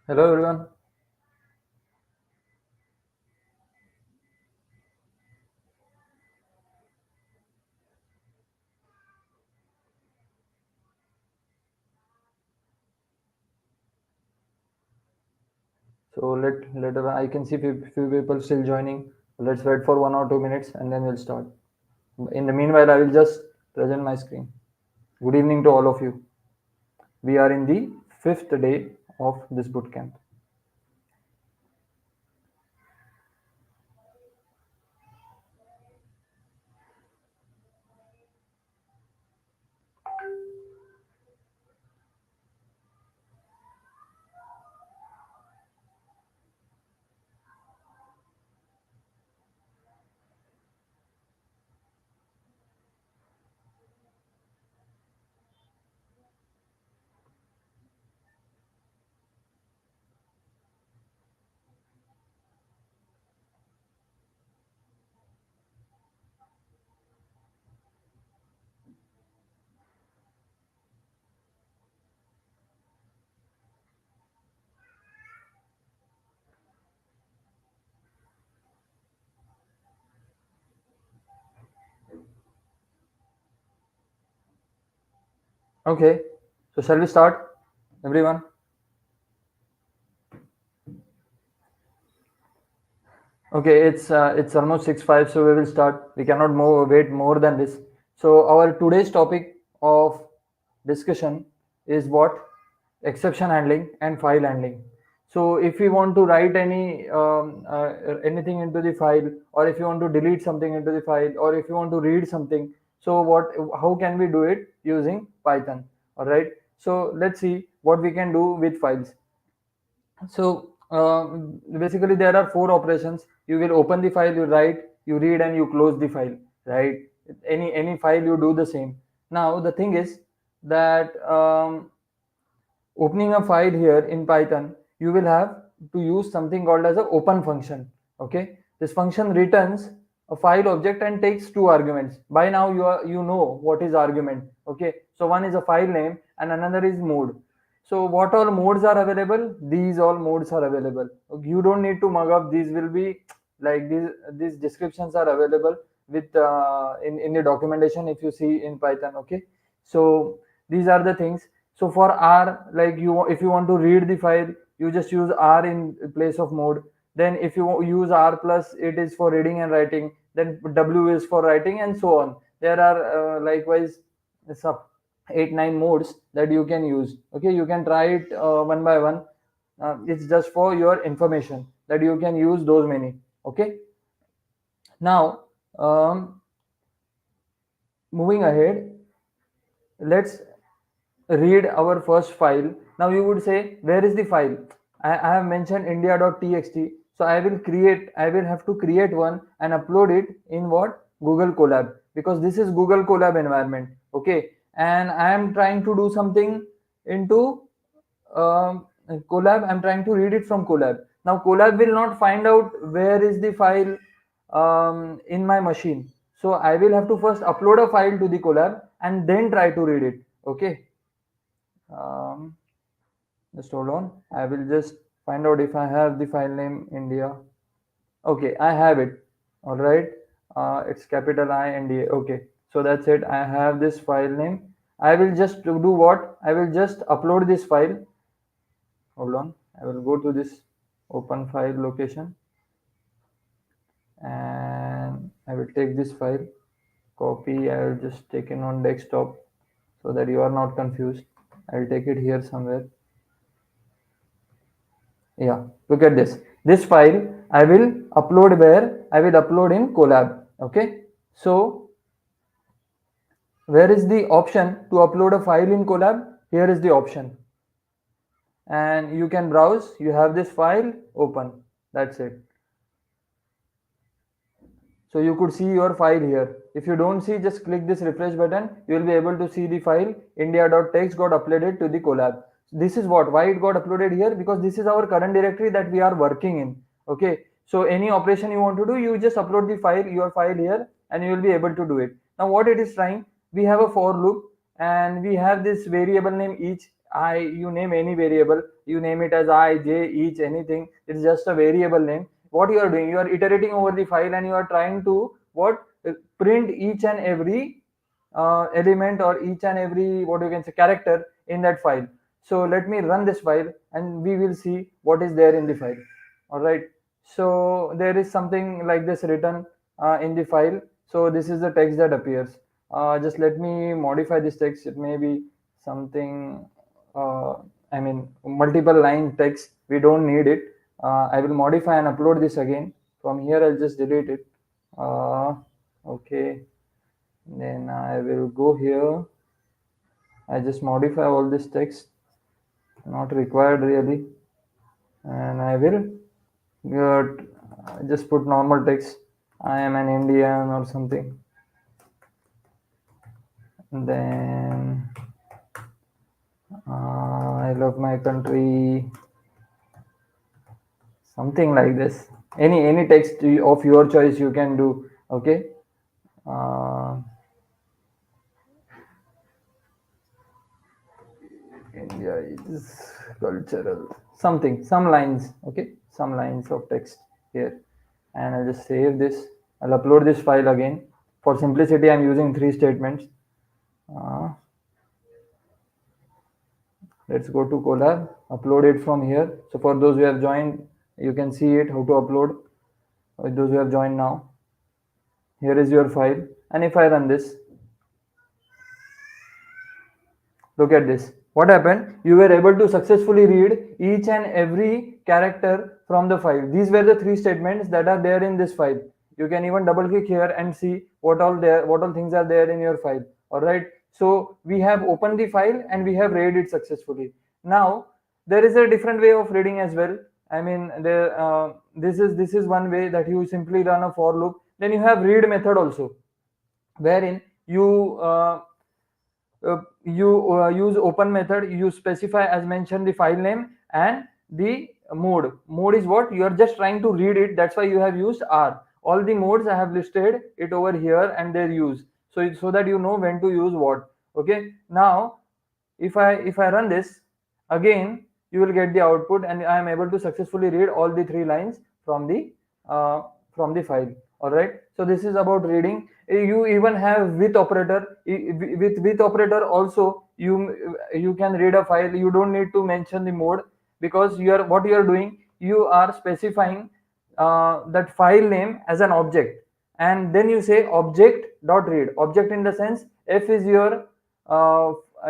Hello everyone. So let I can see few people still joining. Let's wait for 1 or 2 minutes and then we'll start. In the meanwhile, I will just present my screen. Good evening to all of you. We are in the fifth day of this bootcamp. Okay. So shall we start, everyone? Okay, it's almost 6:05, so we will start. We cannot wait more than this. So our today's topic of discussion is what exception handling and file handling. So if we want to write anything into the file, or if you want to delete something into the file, or if you want to read something, so how can we do it using Python? All right. So let's see what we can do with files. So basically, there are four operations. You will open the file, you write, you read, and you close the file. Right? Any file you do the same. Now the thing is that opening a file here in Python, you will have to use something called as a open function. Okay, this function returns a file object and takes two arguments. By now you know what is argument. Okay, so one is a file name and another is mode. So what all modes are available? These all modes are available. You don't need to mug up. These will be like these descriptions are available with in the documentation if you see in Python. Okay, so these are the things. So for R, like if you want to read the file, you just use R in place of mode. Then if you use R plus, it is for reading and writing. Then W is for writing and so on. There are likewise sub 8 9 modes that you can use. Okay, you can try it one by one. It's just for your information that you can use those many. Okay, now moving ahead, let's read our first file. Now you would say, where is the file? I have mentioned india.txt. So I will have to create one and upload it in what? Google Colab, because this is Google Colab environment. Okay. And I am trying to do something into Colab. I'm trying to read it from Colab. Now Colab will not find out where is the file in my machine. So I will have to first upload a file to the Colab and then try to read it. Okay. Um, just hold on. I will just find out if I have the file name India. Okay, I have it. All right. It's capital INDA. Okay, so that's it. I have this file name. I will just do what? I will just upload this file. Hold on. I will go to this open file location and I will take this file, copy. I will just take it on desktop so that you are not confused. I will take it here somewhere. Yeah, look at this file I will upload where? I will upload in Colab. Okay, so where is the option to upload a file in Colab? Here is the option, and you can browse. You have this file open. That's it. So you could see your file here. If you don't see, just click this refresh button. You will be able to see the file india.txt got uploaded to the Colab. This is why it got uploaded here, because this is our current directory that we are working in. Okay, so any operation you want to do, you just upload the file, your file here, and you will be able to do it. Now what it is trying, we have a for loop and we have this variable name each. you name any variable, you name it as I, j, each, anything, it's just a variable name. What you are doing, you are iterating over the file and you are trying to what, print each and every element or each and every, what you can say, character in that file. So let me run this file and we will see what is there in the file. All right, so there is something like this written in the file. So this is the text that appears. Just let me modify this text. It may be something, uh, I mean, multiple line text, we don't need it. I will modify and upload this again. From here I'll just delete it. Okay, then I will go here. I just modify all this text, not required really, and I will just put normal text. I am an Indian or something. Then I love my country, something like this. Any text of your choice you can do. Okay. India is cultural, something, some lines. Okay, some lines of text here, and I'll just save this. I'll upload this file again. For simplicity, I'm using 3 statements. Let's go to Colab, upload it from here. So for those who have joined, you can see it, how to upload. Those who have joined now, here is your file, and if I run this, look at this. What happened? You were able to successfully read each and every character from the file. These were the 3 statements that are there in this file. You can even double click here and see what all things are there in your file. All right. So we have opened the file and we have read it successfully. Now there is a different way of reading as well. I mean, this is one way, that you simply run a for loop. Then you have read method also, wherein you use open method. You specify, as mentioned, the file name and the mode is what you are just trying to read it. That's why you have used R. All the modes I have listed it over here and their use, so that you know when to use what. Okay, now if I run this again, you will get the output, and I am able to successfully read all the 3 lines from the file. All right, so this is about reading. You even have with operator. With operator also, you can read a file. You don't need to mention the mode, because what you are doing, you are specifying that file name as an object, and then you say object dot read. Object in the sense, uh,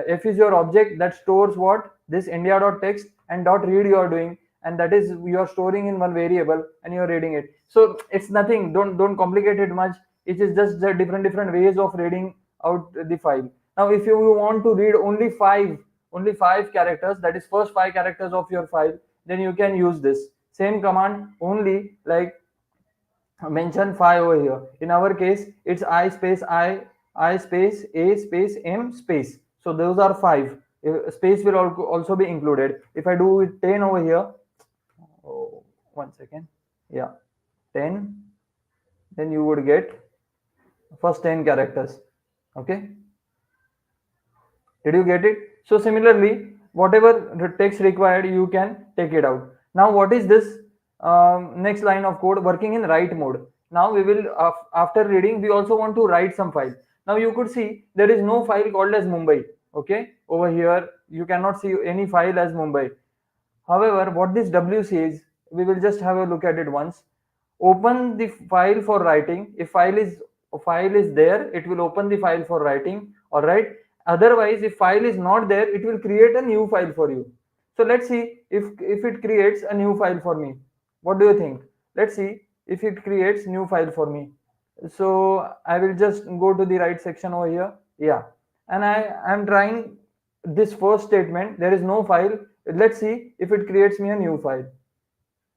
f is your object that stores what, this india.txt, and dot read you are doing, and that is you are storing in one variable and you are reading it. So it's nothing, don't complicate it much. It is just the different ways of reading out the file. Now if you want to read only five characters, that is first 5 characters of your file, then you can use this same command, only like mention 5 over here. In our case, it's I space I space A space M space. So those are 5. Space will also be included. If I do with 10 over here, oh, 1 second, yeah, 10, then you would get first 10 characters. Okay, did you get it? So similarly, whatever text required, you can take it out. Now what is this next line of code? Working in write mode. Now we will, after reading, we also want to write some file. Now you could see there is no file called as Mumbai. Okay, over here you cannot see any file as Mumbai. However, what this W says, we will just have a look at it once. Open the file for writing. If file is there, it will open the file for writing. All right. Otherwise, if file is not there, it will create a new file for you. So let's see if it creates a new file for me. What do you think? Let's see if it creates new file for me. So I will just go to the right section over here. Yeah, and I am trying this first statement. There is no file. Let's see if it creates me a new file.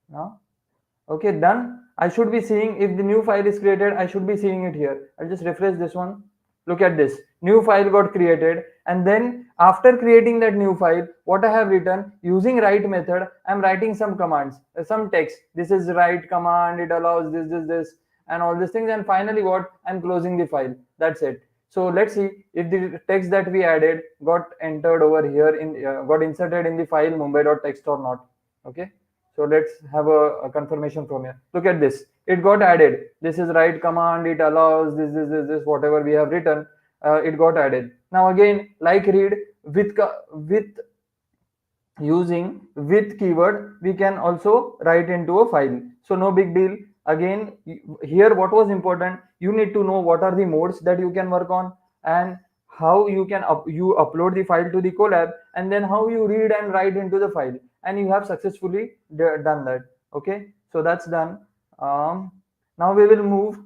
Now, okay, done. I should be seeing, if the new file is created, I should be seeing it here. I'll just refresh this one. Look at this, new file got created, and then after creating that new file, what I have written using write method, I'm writing some commands, some text. This is write command, it allows this, and all these things, and finally what, I'm closing the file. That's it. So let's see if the text that we added got entered over here got inserted in the file mumbai.txt or not. Okay, so let's have a confirmation from here. Look at this, it got added. This is right command, it allows this whatever we have written, it got added. Now again, like read with using with keyword we can also write into a file, so no big deal. Again, here what was important, you need to know what are the modes that you can work on, and how you can you upload the file to the collab, and then how you read and write into the file, and you have successfully done that. Okay, so that's done. Now we will move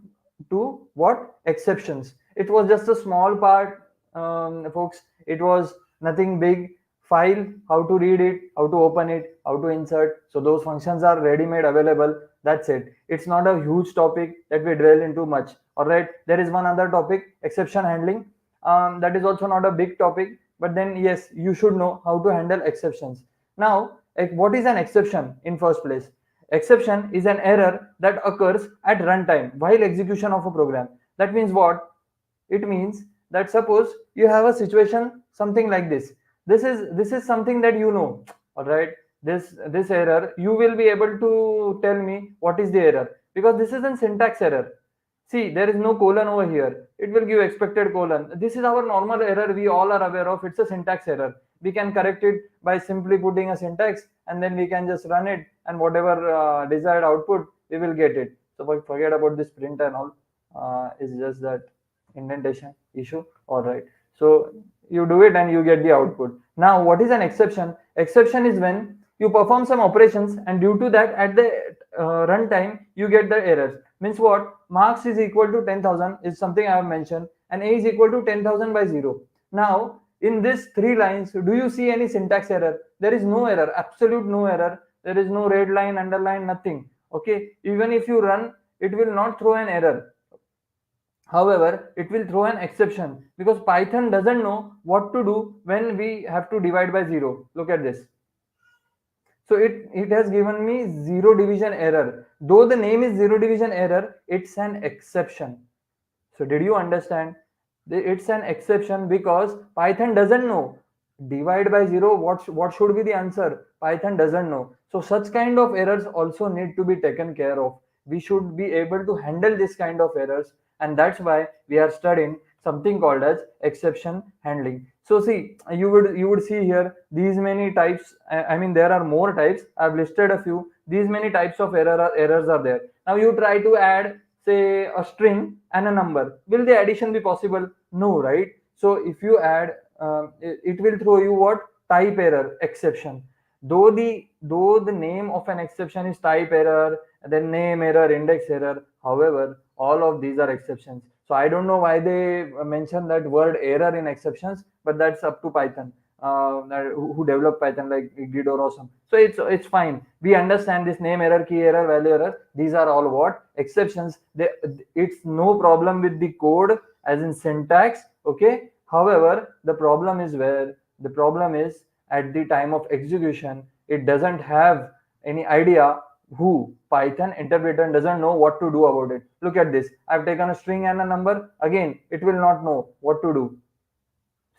to what, exceptions. It was just a small part, folks. It was nothing big. File, how to read it, how to open it, how to insert, so those functions are ready made available. That's it. It's not a huge topic that we drill into much. All right, there is one other topic, exception handling. That is also not a big topic, but then yes, you should know how to handle exceptions. Now, what is an exception in first place? Exception is an error that occurs at runtime while execution of a program. That means what? It means that suppose you have a situation something like this. This is something that you know. All right, this error, you will be able to tell me what is the error, because this is a syntax error. See, there is no colon over here, it will give expected colon. This is our normal error, we all are aware of. It's a syntax error. We can correct it by simply putting a syntax, and then we can just run it, and whatever desired output, we will get it. So forget about this print and all. It's just that indentation issue. All right, so you do it and you get the output. Now, what is an exception? Exception is when you perform some operations, and due to that, at the runtime, you get the errors. Means what? Marks is equal to 10,000 is something I have mentioned, and A is equal to 10,000 by 0. Now, in this 3 lines, do you see any syntax error? There is no error, absolute no error. There is no red line, underline, nothing. Okay, even if you run, it will not throw an error. However, it will throw an exception, because Python doesn't know what to do when we have to divide by 0. Look at this. So it has given me 0 division error. Though the name is 0 division error, it's an exception. So did you understand? It's an exception because Python doesn't know. Divide by 0, what should be the answer? Python doesn't know. So such kind of errors also need to be taken care of. We should be able to handle this kind of errors, and that's why we are studying something called as exception handling. So see, you would see here these many types. I mean, there are more types. I've listed a few. These many types of errors are there. Now you try to add, say, a string and a number. Will the addition be possible? No, right? So if you add, it will throw you what? Type error, exception. Though the name of an exception is type error, then name error, index error. However, all of these are exceptions. So I don't know why they mention that word error in exceptions, but that's up to Python, who develop Python, like Git or awesome. So it's fine. We understand this name error, key error, value error. These are all what? Exceptions. It's no problem with the code as in syntax. Okay. However, the problem is at the time of execution, it doesn't have any idea. Who? Python interpreter doesn't know what to do about it. Look at this. I've taken a string and a number. Again, it will not know what to do.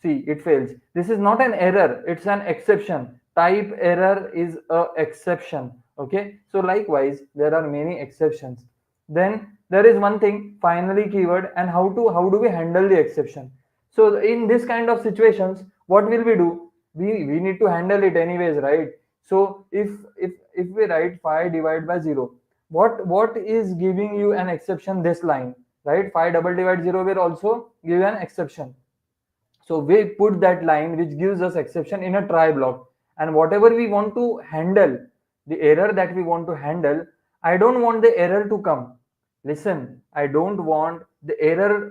See, it fails. This is not an error. It's an exception. Type error is a exception. Okay. So likewise, there are many exceptions. Then there is one thing, finally keyword, and how do we handle the exception? So in this kind of situations, what will we do? We need to handle it anyways, right? So if we write 5 divided by 0, what is giving you an exception? This line, right? 5 double divide 0 will also give an exception. So we put that line which gives us exception in a try block, and whatever we want to handle, the error that we want to handle, I don't want the error to come. Listen, I don't want the error,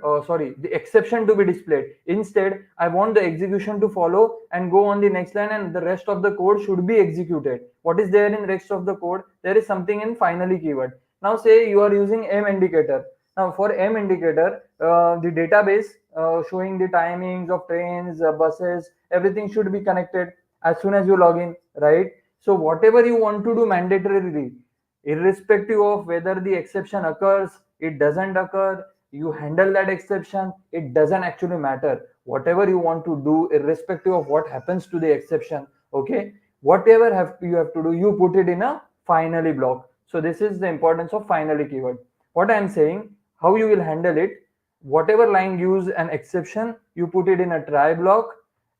the exception to be displayed. Instead, I want the execution to follow and go on the next line, and the rest of the code should be executed. What is there in rest of the code? There is something in finally keyword. Now say you are using M indicator. Now for M indicator, the database showing the timings of trains, buses, everything should be connected as soon as you log in, right? So whatever you want to do mandatorily, irrespective of whether the exception occurs, it doesn't occur, you handle that exception. It doesn't actually matter. Whatever you want to do, irrespective of what happens to the exception, okay, whatever you have to do, you put it in a finally block. So this is the importance of finally keyword. What I am saying, how you will handle it, whatever line gives an exception, you put it in a try block,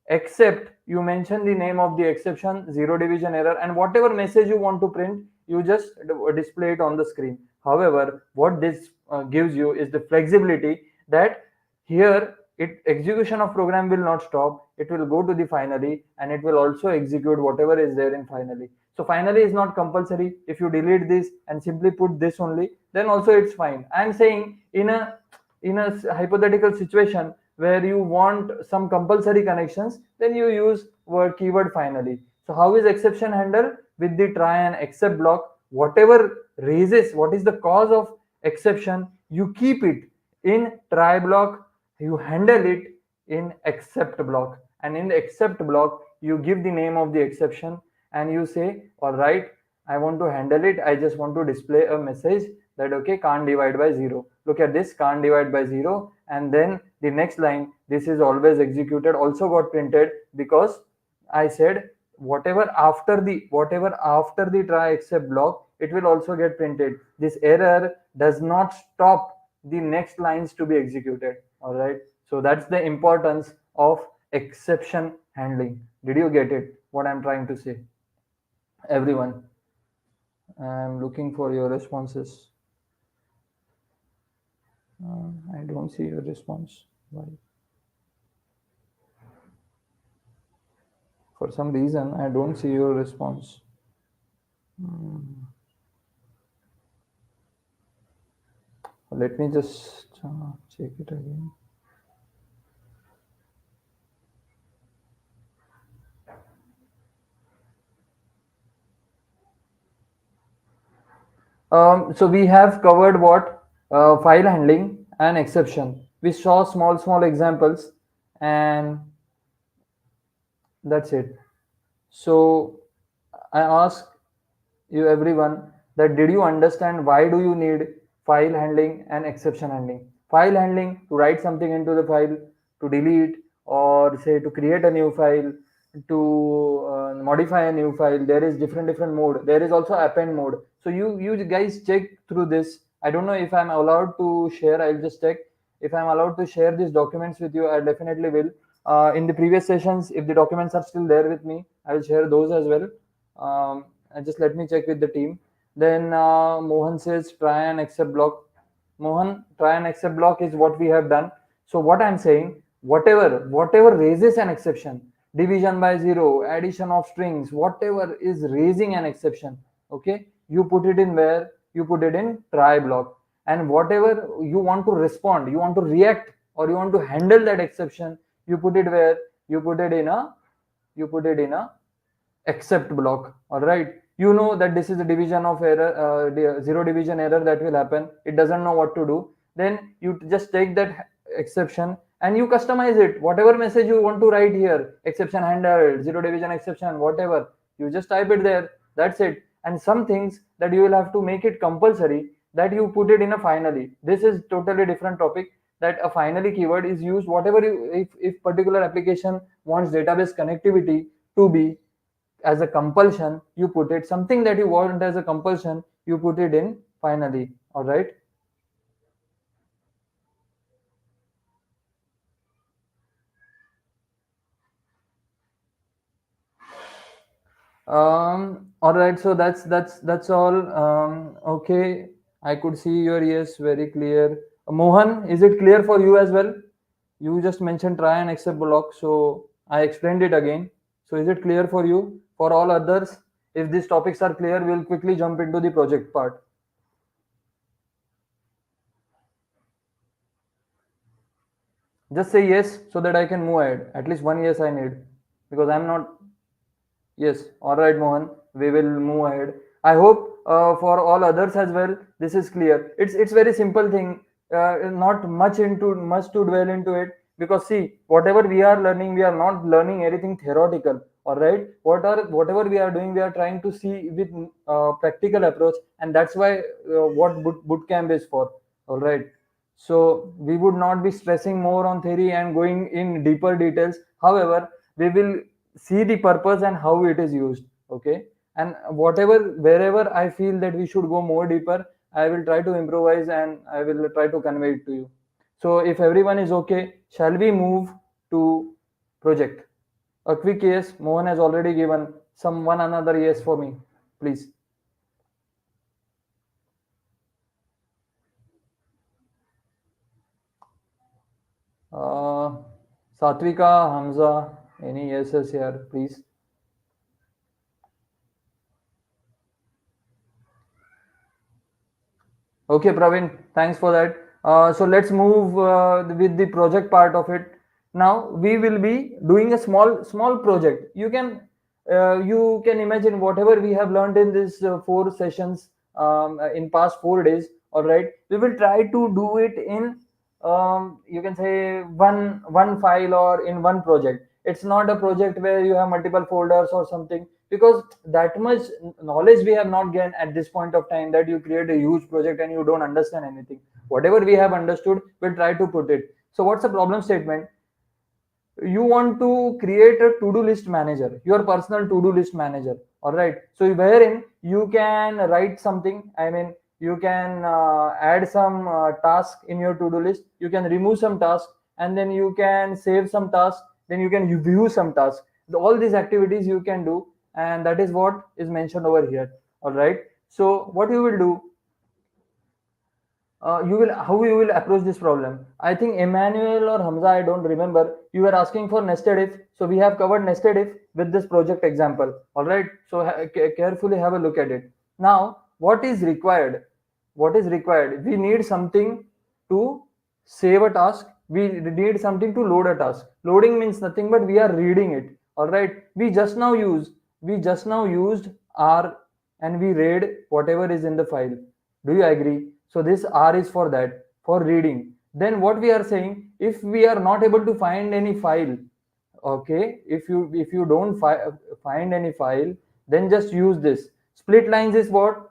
except you mention the name of the exception, zero division error, and whatever message you want to print, you just display it on the screen. However, what this gives you is the flexibility that here execution of program will not stop. It will go to the finally, and it will also execute whatever is there in finally. So finally is not compulsory. If you delete this and simply put this only, then also it's fine. I am saying in a hypothetical situation where you want some compulsory connections, then you use word keyword finally. So how is exception handled? With the try and except block, whatever raises, what is the cause of exception, you keep it in try block, you handle it in except block, and in the except block you give the name of the exception and you say, all right, I want to handle it, I just want to display a message that okay, can't divide by 0. Look at this, can't divide by 0, and then the next line, this is always executed, also got printed because I said whatever after the try except block, it will also get printed. This error does not stop the next lines to be executed. All right, so that's the importance of exception handling. Did you get it, what I'm trying to say, everyone? I'm looking for your responses. I don't see your response. Why? For some reason, I don't see your response. Let me just check it again. So we have covered what file handling and exception. We saw small examples, and that's it. So I ask you everyone that did you understand why do you need file handling and exception handling? File handling to write something into the file, to delete, or say to create a new file, to modify a new file. There is different mode. There is also append mode. So you guys check through this. I don't know if I'm allowed to share. I'll just check if I'm allowed to share these documents with you. I definitely will. In the previous sessions, if the documents are still there with me, I will share those as well. Just let me check with the team. Then Mohan says try and accept block. Mohan, try and accept block is what we have done. So what I'm saying, whatever raises an exception, division by 0, addition of strings, whatever is raising an exception, okay, you put it in where? You put it in try block. And whatever you want to respond, you want to react, or you want to handle that exception, you put it where? You put it in a except block. All right, you know that this is a division of error, zero division error that will happen. It doesn't know what to do. Then you just take that exception and you customize it. Whatever message you want to write here, exception handled, zero division exception, whatever, you just type it there. That's it. And some things that you will have to make it compulsory, that you put it in a finally. This is totally different topic, that a finally keyword is used whatever you, if particular application wants database connectivity to be as a compulsion, you put it, something that you want as a compulsion, you put it in finally. All right. All right, so that's all. Okay, I could see your yes, very clear. Mohan, is it clear for you as well? You just mentioned try and accept block, so I explained it again. So is it clear for you? For all others, if these topics are clear, we'll quickly jump into the project part. Just say yes so that I can move ahead. At least one yes I need, because I'm not. Yes, all right, Mohan. We will move ahead. I hope for all others as well, this is clear. It's very simple thing. Not much to dwell into it, because see, whatever we are learning, we are not learning anything theoretical. All right, whatever we are doing, we are trying to see with practical approach, and that's why what bootcamp is for. All right. So we would not be stressing more on theory and going in deeper details. However, we will see the purpose and how it is used. Okay. And wherever I feel that we should go more deeper, I will try to improvise and I will try to convey it to you. So if everyone is okay, shall we move to project? A quick yes. Mohan has already given some one another yes for me, please. Uh, Satvika, Hamza, any yeses here, please? Okay, Praveen, thanks for that. So let's move with the project part of it. Now we will be doing a small project. You can imagine whatever we have learned in this 4 sessions in past 4 days. All right, we will try to do it in you can say one file or in one project. It's not a project where you have multiple folders or something, because that much knowledge we have not gained at this point of time that you create a huge project and you don't understand anything. Whatever we have understood, we'll try to put it. So what's the problem statement? You want to create a to-do list manager, your personal to-do list manager. All right, so wherein you can write something, I mean, you can add some task in your to-do list, you can remove some task, and then you can save some task, then you can view some task. All these activities you can do, and that is what is mentioned over here. All right, so what you will do, you will how you will approach this problem. I think Emmanuel or Hamza, I don't remember, you were asking for nested if, so we have covered nested if with this project example. All right, so carefully have a look at it. Now what is required, we need something to save a task, we need something to load a task. Loading means nothing but we are reading it. All right, we just now used r, and we read whatever is in the file. Do you agree? So this R is for that, for reading. Then what we are saying, if we are not able to find any file, okay, if you don't find any file, then just use this. Split lines is what?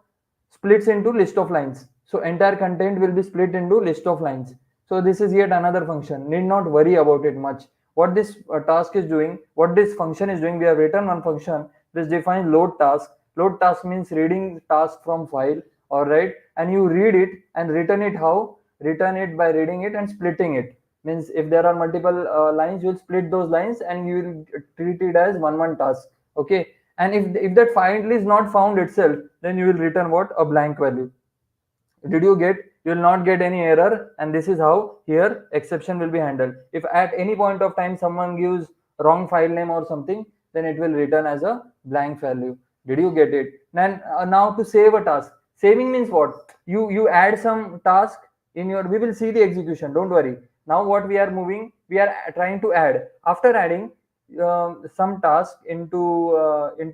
Splits into list of lines. So entire content will be split into list of lines. So this is yet another function. Need not worry about it much. What this task is doing, what this function is doing, we have written one function. This defines load task. Load task means reading task from file. All right, and you read it and return it how? Return it by reading it and splitting it. Means if there are multiple lines, you'll split those lines and you will treat it as one task. Okay, and if that file is not found itself, then you will return what? A blank value. Did you get? You will not get any error, and this is how here exception will be handled. If at any point of time someone gives wrong file name or something, then it will return as a blank value. Did you get it? Then now to save a task. Saving means what? You add some task in your, we will see the execution, don't worry. Now what we are moving, we are trying to add. After adding some task into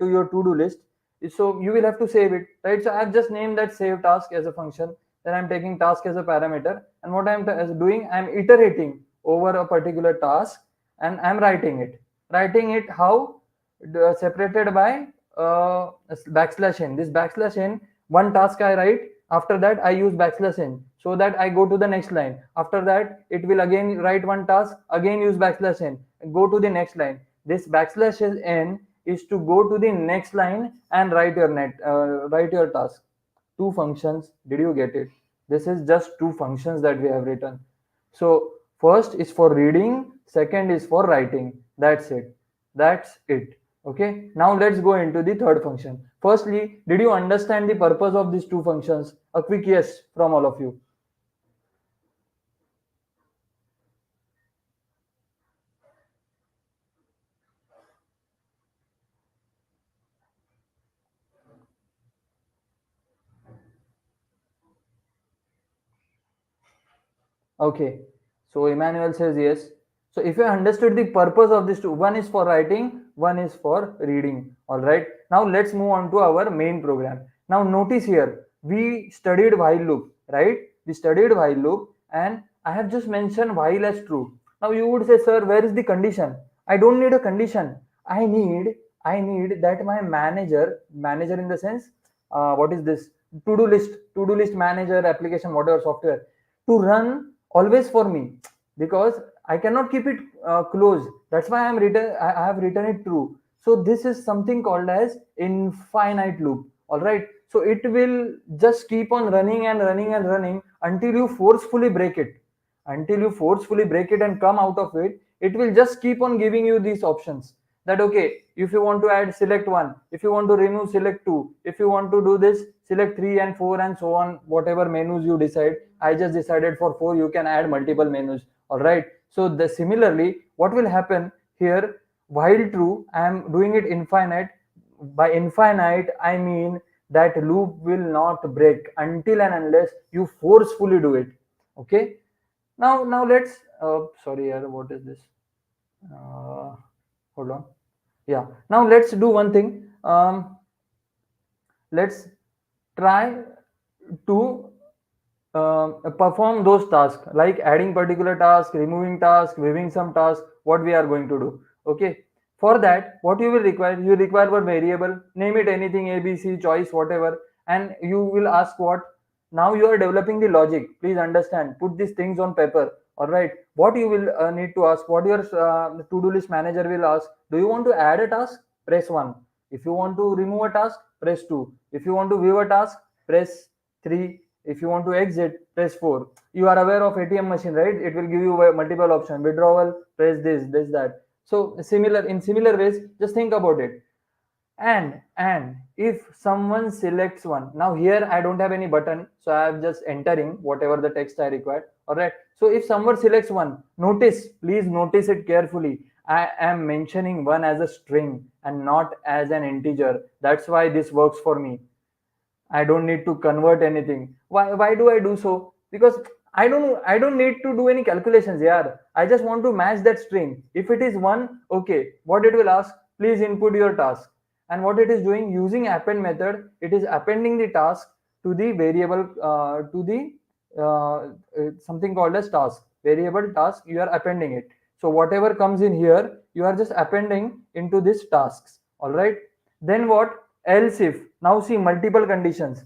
your to-do list, so you will have to save it, right? So I have just named that save task as a function, then I'm taking task as a parameter, and what I'm doing, I'm iterating over a particular task, and I'm writing it how? Separated by backslash n. This backslash n, one task I write, after that I use backslash n, so that I go to the next line. After that it will again write one task, again use backslash n, go to the next line. This backslash n is to go to the next line and write your task. Two functions. Did you get it? This is just two functions that we have written. So first is for reading, second is for writing. That's it. Okay, now let's go into the third function. Firstly, did you understand the purpose of these two functions? A quick yes from all of you. Okay, so Emmanuel says yes. So if you understood the purpose of these two, one is for writing, one is for reading. All right. Now let's move on to our main program. Now notice here, we studied while loop, right? We studied while loop, and I have just mentioned while as true. Now you would say, sir, where is the condition? I don't need a condition. I need that my manager in the sense, what is this? To-do list manager application, whatever software, to run always for me, because I cannot keep it closed. That's why I have written it true. So this is something called as infinite loop. All right. So it will just keep on running and running and running until you forcefully break it. Until you forcefully break it and come out of it, it will just keep on giving you these options. That okay, if you want to add, select one. If you want to remove, select two. If you want to do this, select 3 and 4 and so on, whatever menus you decide. I just decided for 4, you can add multiple menus. All right. So the similarly, what will happen here, while true, I am doing it infinite. By infinite, I mean that loop will not break until and unless you forcefully do it. Okay. Now let's, sorry, what is this? Uh, Hold on. Yeah. Now let's do one thing. Let's try to perform those tasks, like adding particular task, removing task, viewing some task, what we are going to do. Okay. For that, what you will require, you require one variable, name it anything, A, B, C, choice, whatever, and you will ask what. Now you are developing the logic. Please understand, put these things on paper. All right. What you will need to ask, what your to-do list manager will ask, do you want to add a task? Press 1. If you want to remove a task, press 2. If you want to view a task, press 3. If you want to exit, press 4. You are aware of ATM machine, right? It will give you multiple options. Withdrawal, press this, that. So similar, in similar ways, just think about it. And if someone selects one, now here I don't have any button, so I am just entering whatever the text I require. All right. So if someone selects one, notice, please notice it carefully. I am mentioning one as a string and not as an integer. That's why this works for me. I don't need to convert anything. Why do I do so? Because I don't need to do any calculations. Yeah, I just want to match that string. If it is one, okay, what it will ask, please input your task. And what it is doing, using append method, it is appending the task to the variable, to the something called as task, variable task. You are appending it. So whatever comes in here, you are just appending into this tasks. All right. Then what? Else if. Now see, multiple conditions.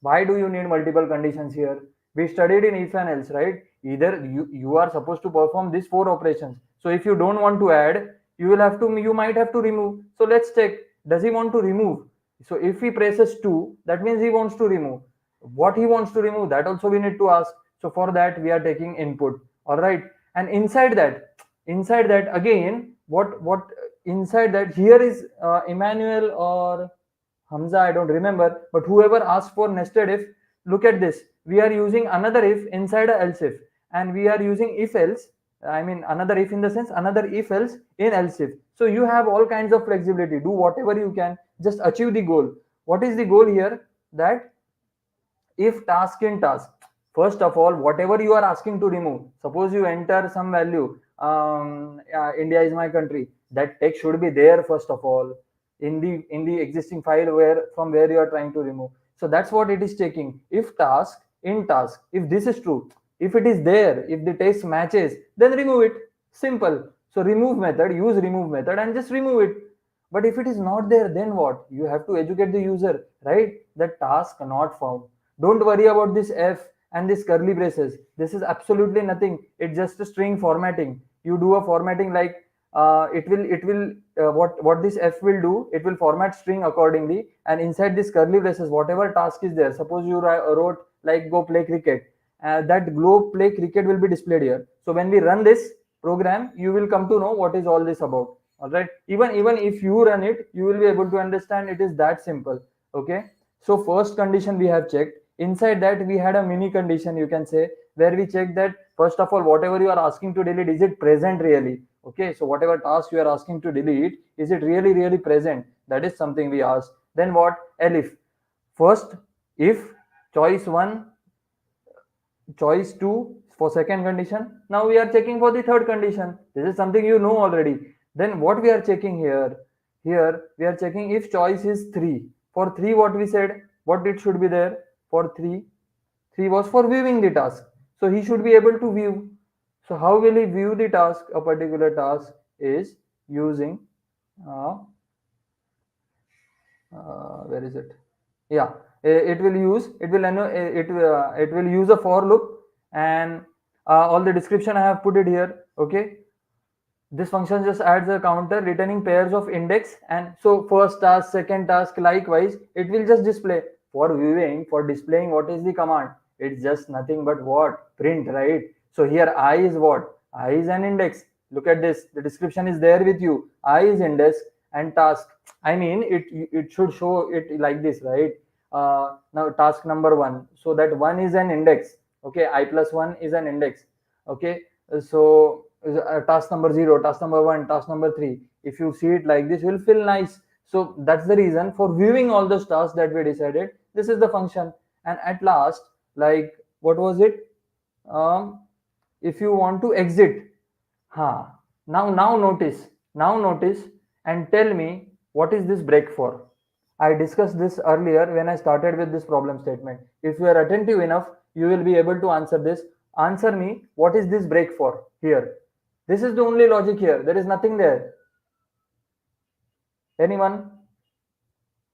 Why do you need multiple conditions here? We studied in if and else, right? Either you are supposed to perform these 4 operations. So if you don't want to add, you might have to remove. So let's check, does he want to remove? So if he presses 2, that means he wants to remove. What he wants to remove, that also we need to ask. So for that, we are taking input. All right. And inside that again, what inside that, here is Emmanuel or Hamza, I don't remember, but whoever asked for nested if, look at this. We are using another if inside a else if, and we are using if else. I mean, another if in the sense, another if else in else if. So you have all kinds of flexibility. Do whatever you can, just achieve the goal. What is the goal here? That if task in task, first of all, whatever you are asking to remove, suppose you enter some value, India is my country, that text should be there first of all in the existing file where from where you are trying to remove. So that's what it is taking. If task in task, if this is true, if it is there, if the text matches, then remove it. Simple. So remove method, use remove method and just remove it. But if it is not there, then what? You have to educate the user, right? The task not found. Don't worry about this f and this curly braces. This is absolutely nothing. It's just a string formatting. You do a formatting like what this f will do, it will format string accordingly, and inside this curly braces, whatever task is there, suppose you wrote like go play cricket, that go play cricket will be displayed here. So when we run this program, you will come to know what is all this about. All right. Even if you run it, you will be able to understand it is that simple. Okay. So first condition we have checked. Inside that we had a mini condition, you can say, where we check that first of all, whatever you are asking to delete, is it present really? Okay. So whatever task you are asking to delete, is it really present? That is something we asked. Then what? Elif. First, if choice 1, choice 2 for second condition. Now we are checking for the third condition. This is something you know already. Then what we are checking here? Here we are checking if choice is 3. For 3, what we said, what it should be there? For 3 was for viewing the task. So he should be able to view. So how will he view the task? A particular task is using where is it? Yeah, it will use a for loop, and all the description I have put it here. Okay, this function just adds a counter returning pairs of index, and so first task, second task, likewise it will just display. For viewing, for displaying, what is the command? It's just nothing but what? Print, right? So here I is what? I is an index. Look at this, the description is there with you. I is index and task, I mean it should show it like this, right? Now task number 1, so that 1 is an index. Okay, I plus 1 is an index. Okay, so task number 0, task number 1, task number 3, if you see it like this, will feel nice. So that's the reason for viewing all those tasks that we decided, this is the function. And at last, like what was it, if you want to exit, now notice and tell me what is this break for. I discussed this earlier when I started with this problem statement. If you are attentive enough, you will be able to answer this. Answer me, what is this break for here? This is the only logic here. There is nothing there. Anyone?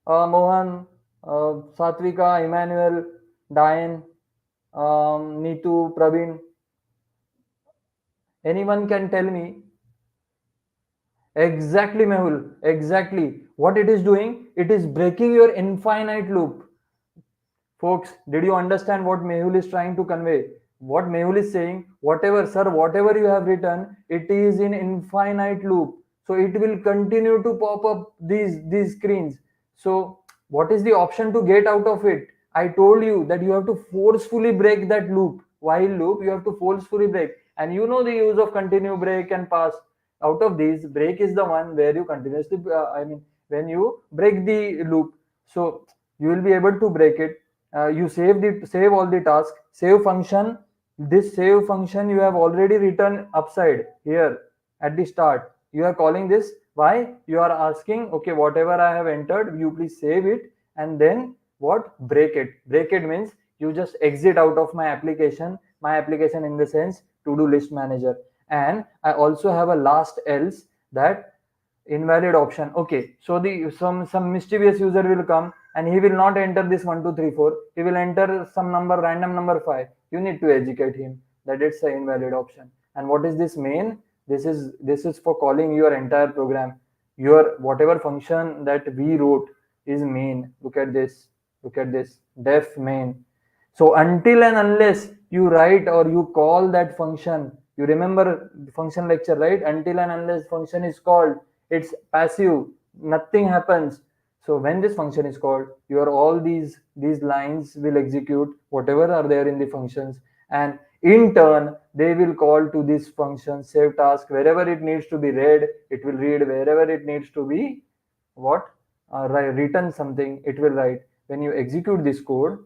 Mohan, Satvika, Emmanuel, Diane, Neetu, Praveen. Anyone can tell me? Exactly, Mehul. Exactly. What it is doing? It is breaking your infinite loop. Folks, did you understand what Mehul is trying to convey? What Mehul is saying, whatever, sir, whatever you have written, it is in infinite loop. So it will continue to pop up these screens. So what is the option to get out of it? I told you that you have to forcefully break that loop. While loop, you have to forcefully break. And you know the use of continue, break, and pass. Out of these, break is the one where you continuously, when you break the loop. So you will be able to break it. You save all the tasks, save function. This save function you have already written upside here at the start. You are calling this, why? You are asking, okay, whatever I have entered, you please save it, and then what? Break it. Break it means you just exit out of my application in the sense to-do list manager. And I also have a last else, that invalid option. Okay, so the some mischievous user will come and he will not enter this 1 2 3 4, he will enter some number, random number 5. You need to educate him that it's an invalid option. And what is this main? This is for calling your entire program. Your whatever function that we wrote is main. Look at this, def main. So until and unless you write or you call that function, you remember the function lecture, right? Until and unless function is called, it's passive, nothing happens. So when this function is called, your all these lines will execute whatever are there in the functions, and in turn they will call to this function save task. Wherever it needs to be read, it will read. Wherever it needs to be what, written something, it will write. When you execute this code,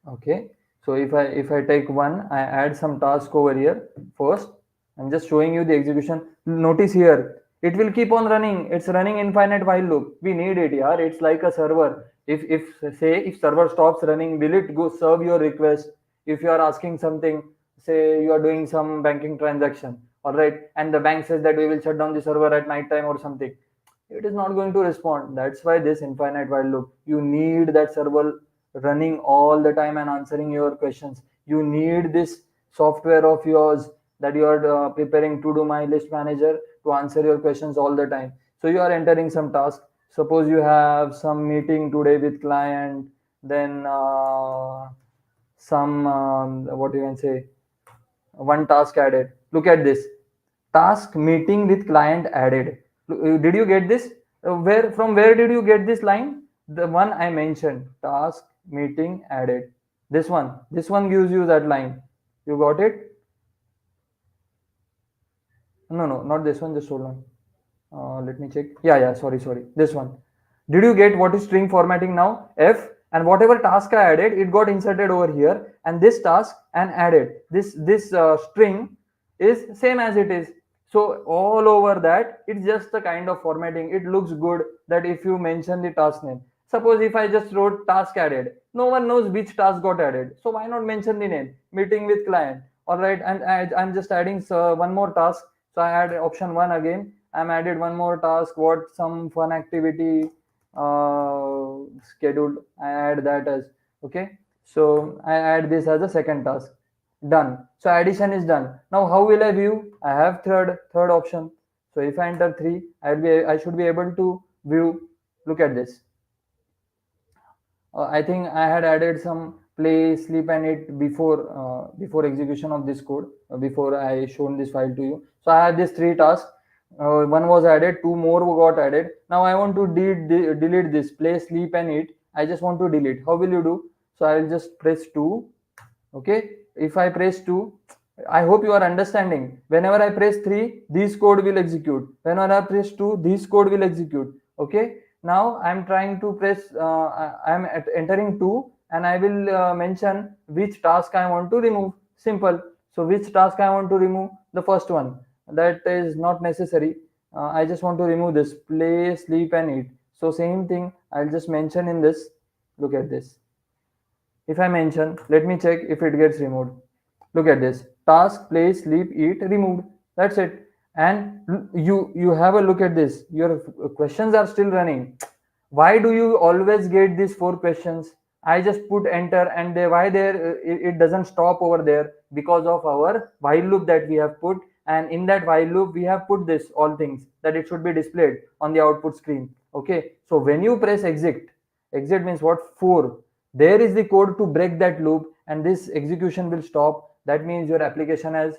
okay, so if I take one, I add some task over here. First, I'm just showing you the execution. Notice here, it will keep on running. It's running infinite while loop. We need it, yeah. It's like a server. If server stops running, will it go serve your request? If you are asking something, say you are doing some banking transaction, all right, and the bank says that we will shut down the server at night time or something, it is not going to respond. That's why this infinite while loop. You need that server running all the time and answering your questions. You need this software of yours that you are preparing to do my list manager to answer your questions all the time. So you are entering some task. Suppose you have some meeting today with client, then some what you can say, one task added. Look at this, task meeting with client added. Did you get this? Where did you get this line? The one I mentioned, task meeting added. This one gives you that line. You got it? No, not this one. Just hold on. Let me check. Yeah. Sorry. This one. Did you get what is string formatting now? F, and whatever task I added, it got inserted over here, and this task and added. This string is same as it is. So all over that, it's just a kind of formatting. It looks good that if you mention the task name. Suppose if I just wrote task added, no one knows which task got added. So why not mention the name? Meeting with client. All right, and I'm just adding one more task. So I add option 1 again. I'm added one more task. What, some fun activity scheduled. I add that as, okay. So I add this as a second task. done. So addition is done. Now how will I view? I have third option. So if I enter 3, I should be able to view. Look at this. I think I had added some play, sleep, and eat before execution of this code, before I shown this file to you. So I had these 3 tasks. One was added, 2 more got added. Now I want to delete this play, sleep, and eat. I just want to delete. How will you do? So I will just press 2. Okay, if I press 2, I hope you are understanding. Whenever I press 3, this code will execute. Whenever I press 2, this code will execute. Okay, now I'm trying to press, I'm entering 2, and I will mention which task I want to remove. Simple. So which task I want to remove? The first one. That is not necessary. I just want to remove this play, sleep, and eat. So same thing, I'll just mention in this. Look at this. If I mention, let me check if it gets removed. Look at this. Task, play, sleep, eat, removed. That's it. And you have a look at this. Your questions are still running. Why do you always get these 4 questions? I just put enter, and why there it doesn't stop over there? Because of our while loop that we have put, and in that while loop we have put this all things that it should be displayed on the output screen. Okay, so when you press exit means what? 4. There is the code to break that loop, and this execution will stop. That means your application has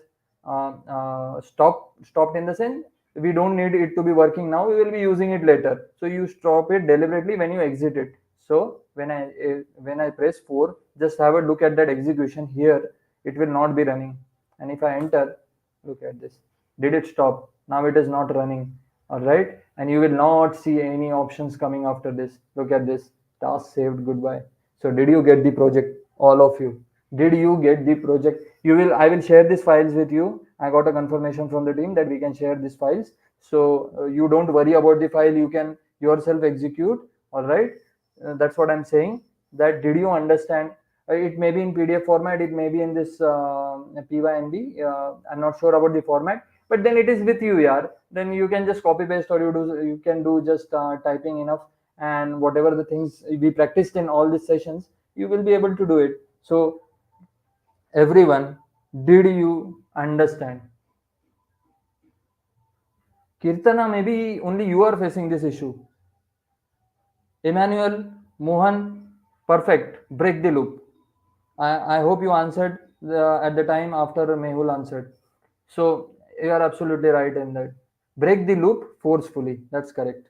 stopped in the sense we don't need it to be working now, we will be using it later. So you stop it deliberately when you exit it. So when I press 4, just have a look at that execution here. It will not be running. And if I enter, look at this. Did it stop? Now it is not running. All right, and you will not see any options coming after this. Look at this. Task saved, goodbye. So did you get the project? All of you, did you get the project? I will share these files with you. I got a confirmation from the team that we can share these files. So you don't worry about the file, you can yourself execute. All right, that's what I'm saying. That did you understand? It may be in PDF format, it may be in this pynb. I'm not sure about the format, but then it is with you, yeah. Then you can just copy paste, or you can do just typing enough, and whatever the things we practiced in all these sessions, you will be able to do it. So everyone, did you understand? Kirtana, maybe only you are facing this issue. Emmanuel, Mohan, perfect. Break the loop. I hope you answered at the time after Mehul answered. So you are absolutely right in that. Break the loop forcefully. That's correct.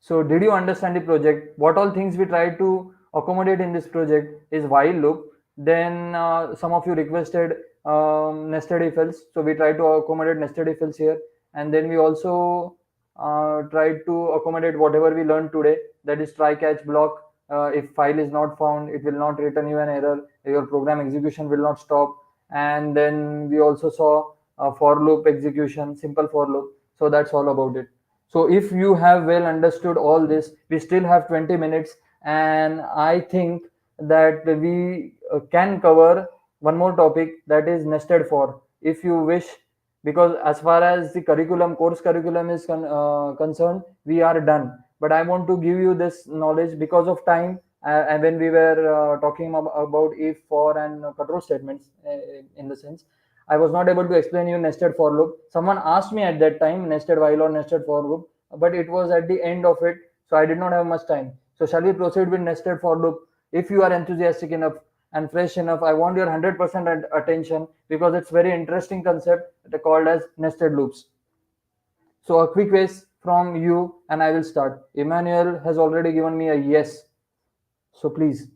So did you understand the project? What all things we try to accommodate in this project is while loop. Then some of you requested nested if else. So we try to accommodate nested if else here. And then we also tried to accommodate whatever we learned today. That is try catch block. If file is not found, it will not return you an error. Your program execution will not stop. And then we also saw for loop execution, simple for loop. So that's all about it. So if you have well understood all this, we still have 20 minutes, and I think that we can cover one more topic, that is nested for, if you wish, because as far as the course curriculum is concerned, we are done. But I want to give you this knowledge because of time, and when we were talking about if, for, and control statements, in the sense I was not able to explain you nested for loop. Someone asked me at that time nested while or nested for loop, but it was at the end of it, so I did not have much time. So shall we proceed with nested for loop? If you are enthusiastic enough and fresh enough, I want your 100% attention, because it's very interesting concept called as nested loops. So a quick quiz from you, and I will start. Emmanuel has already given me a yes. So please,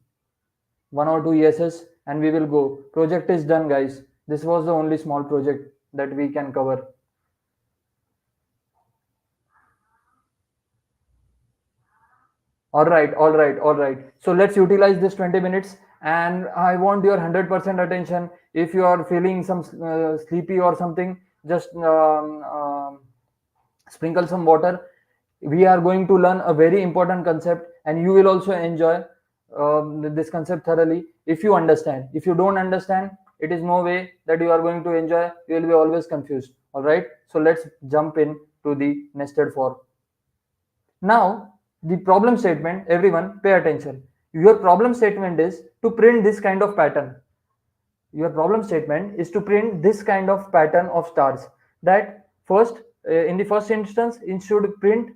1 or 2 yeses, and we will go. Project is done, guys. This was the only small project that we can cover. All right. So let's utilize this 20 minutes, and I want your 100% attention. If you are feeling some sleepy or something, just sprinkle some water. We are going to learn a very important concept, and you will also enjoy this concept thoroughly if you understand. If you don't understand, it is no way that you are going to enjoy. You will be always confused. All right, so let's jump in to the nested for. Now the problem statement, everyone pay attention. Your problem statement is to print this kind of pattern. your problem statement is to print this kind of pattern of stars, that first, in the first instance it should print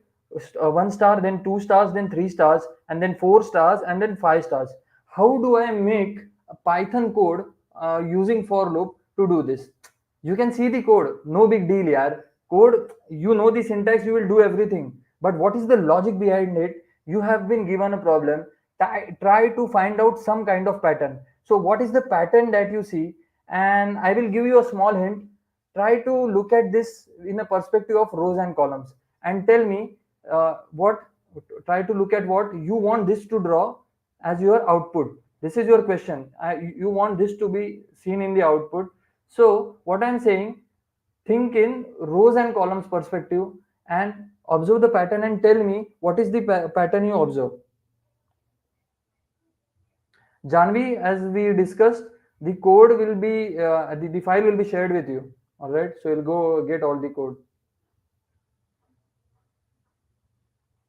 one star, then two stars, then three stars, and then four stars, and then five stars. How do I make a Python code using for loop to do this? You can see the code, no big deal, yaar. Code, you know the syntax, you will do everything, but what is the logic behind it? You have been given a problem, try to find out some kind of pattern. So what is the pattern that you see? And I will give you a small hint. Try to look at this in a perspective of rows and columns, and tell me what try to look at what you want this to draw as your output. This is your question. You want this to be seen in the output. So what I'm saying, think in rows and columns perspective, and observe the pattern and tell me what is the pattern you observe. Janvi, as we discussed, the code will be the file will be shared with you. All right, so you'll go get all the code.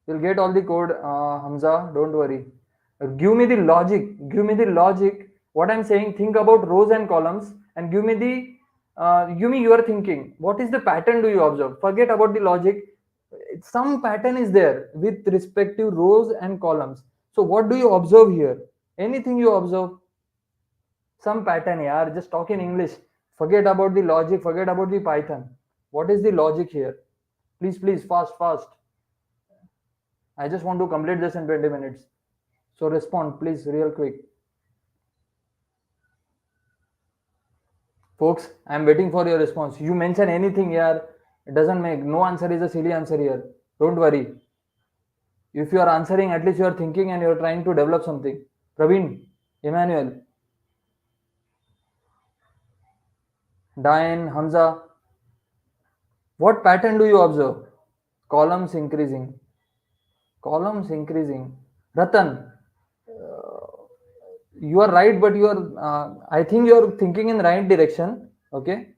You'll get all the code, Hamza. Don't worry. Give me the logic. Give me the logic. What I'm saying, think about rows and columns, and give me your thinking. What is the pattern do you observe? Forget about the logic. Some pattern is there with respective rows and columns. So what do you observe here? Anything you observe? Some pattern, yaar. Just talk in English. Forget about the logic. Forget about the Python. What is the logic here? Please, please, fast, fast. I just want to complete this in 20 minutes. So respond, please, real quick. Folks, I'm waiting for your response. You mention anything here, it doesn't make, no answer is a silly answer here. Don't worry. If you are answering, at least you are thinking and you are trying to develop something. Praveen, Emmanuel, Diane, Hamza, what pattern do you observe? Columns increasing. Columns increasing. Ratan, you are right, but you are, I think you are thinking in right direction. Okay.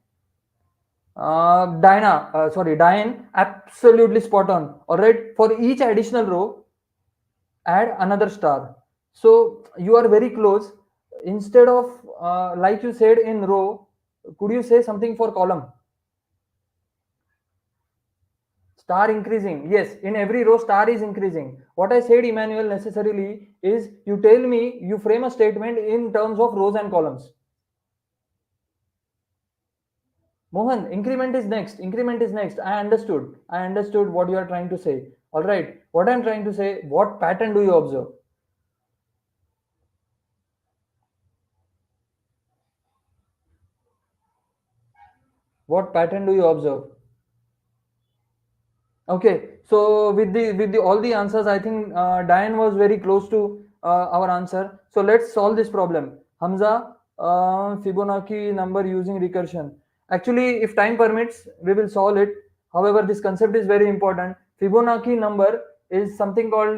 Diane, absolutely spot on. All right. For each additional row, add another star. So you are very close. Instead of, like you said in row, could you say something for column? Star increasing. Yes, in every row star is increasing. What I said, Emmanuel, necessarily is you tell me, you frame a statement in terms of rows and columns. Mohan, increment is next. Increment is next. I understood. I understood what you are trying to say. All right. What I'm trying to say, what pattern do you observe? What pattern do you observe? Okay, so with the all the answers, I think Diane was very close to our answer. So let's solve this problem. Hamza, Fibonacci number using recursion. Actually, if time permits, we will solve it. However, this concept is very important. Fibonacci number is something called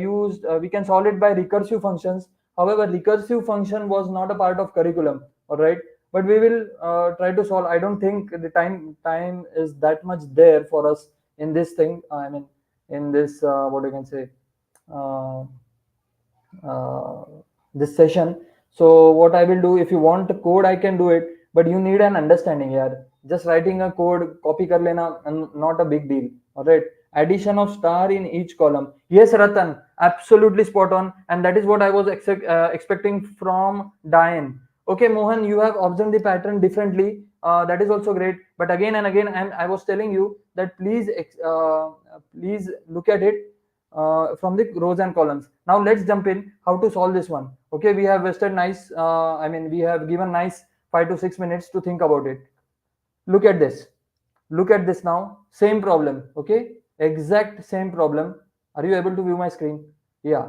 used. We can solve it by recursive functions. However, recursive function was not a part of curriculum. All right, but we will try to solve. I don't think the time is that much there for us in this thing. I mean, in this what you can say, uh, uh, this session. So what I will do, if you want the code, I can do it, but you need an understanding here. Just writing a code, copy kar lena, and not a big deal. All right. Addition of star in each column. Yes, Ratan, absolutely spot on, and that is what I was expecting from Diane. Okay, Mohan, you have observed the pattern differently. That is also great. But again and again, and I was telling you that please look at it from the rows and columns. Now let's jump in how to solve this one. Okay, we have wasted nice. We have given nice 5 to 6 minutes to think about it. Look at this. Look at this now. Same problem. Okay, exact same problem. Are you able to view my screen? Yeah.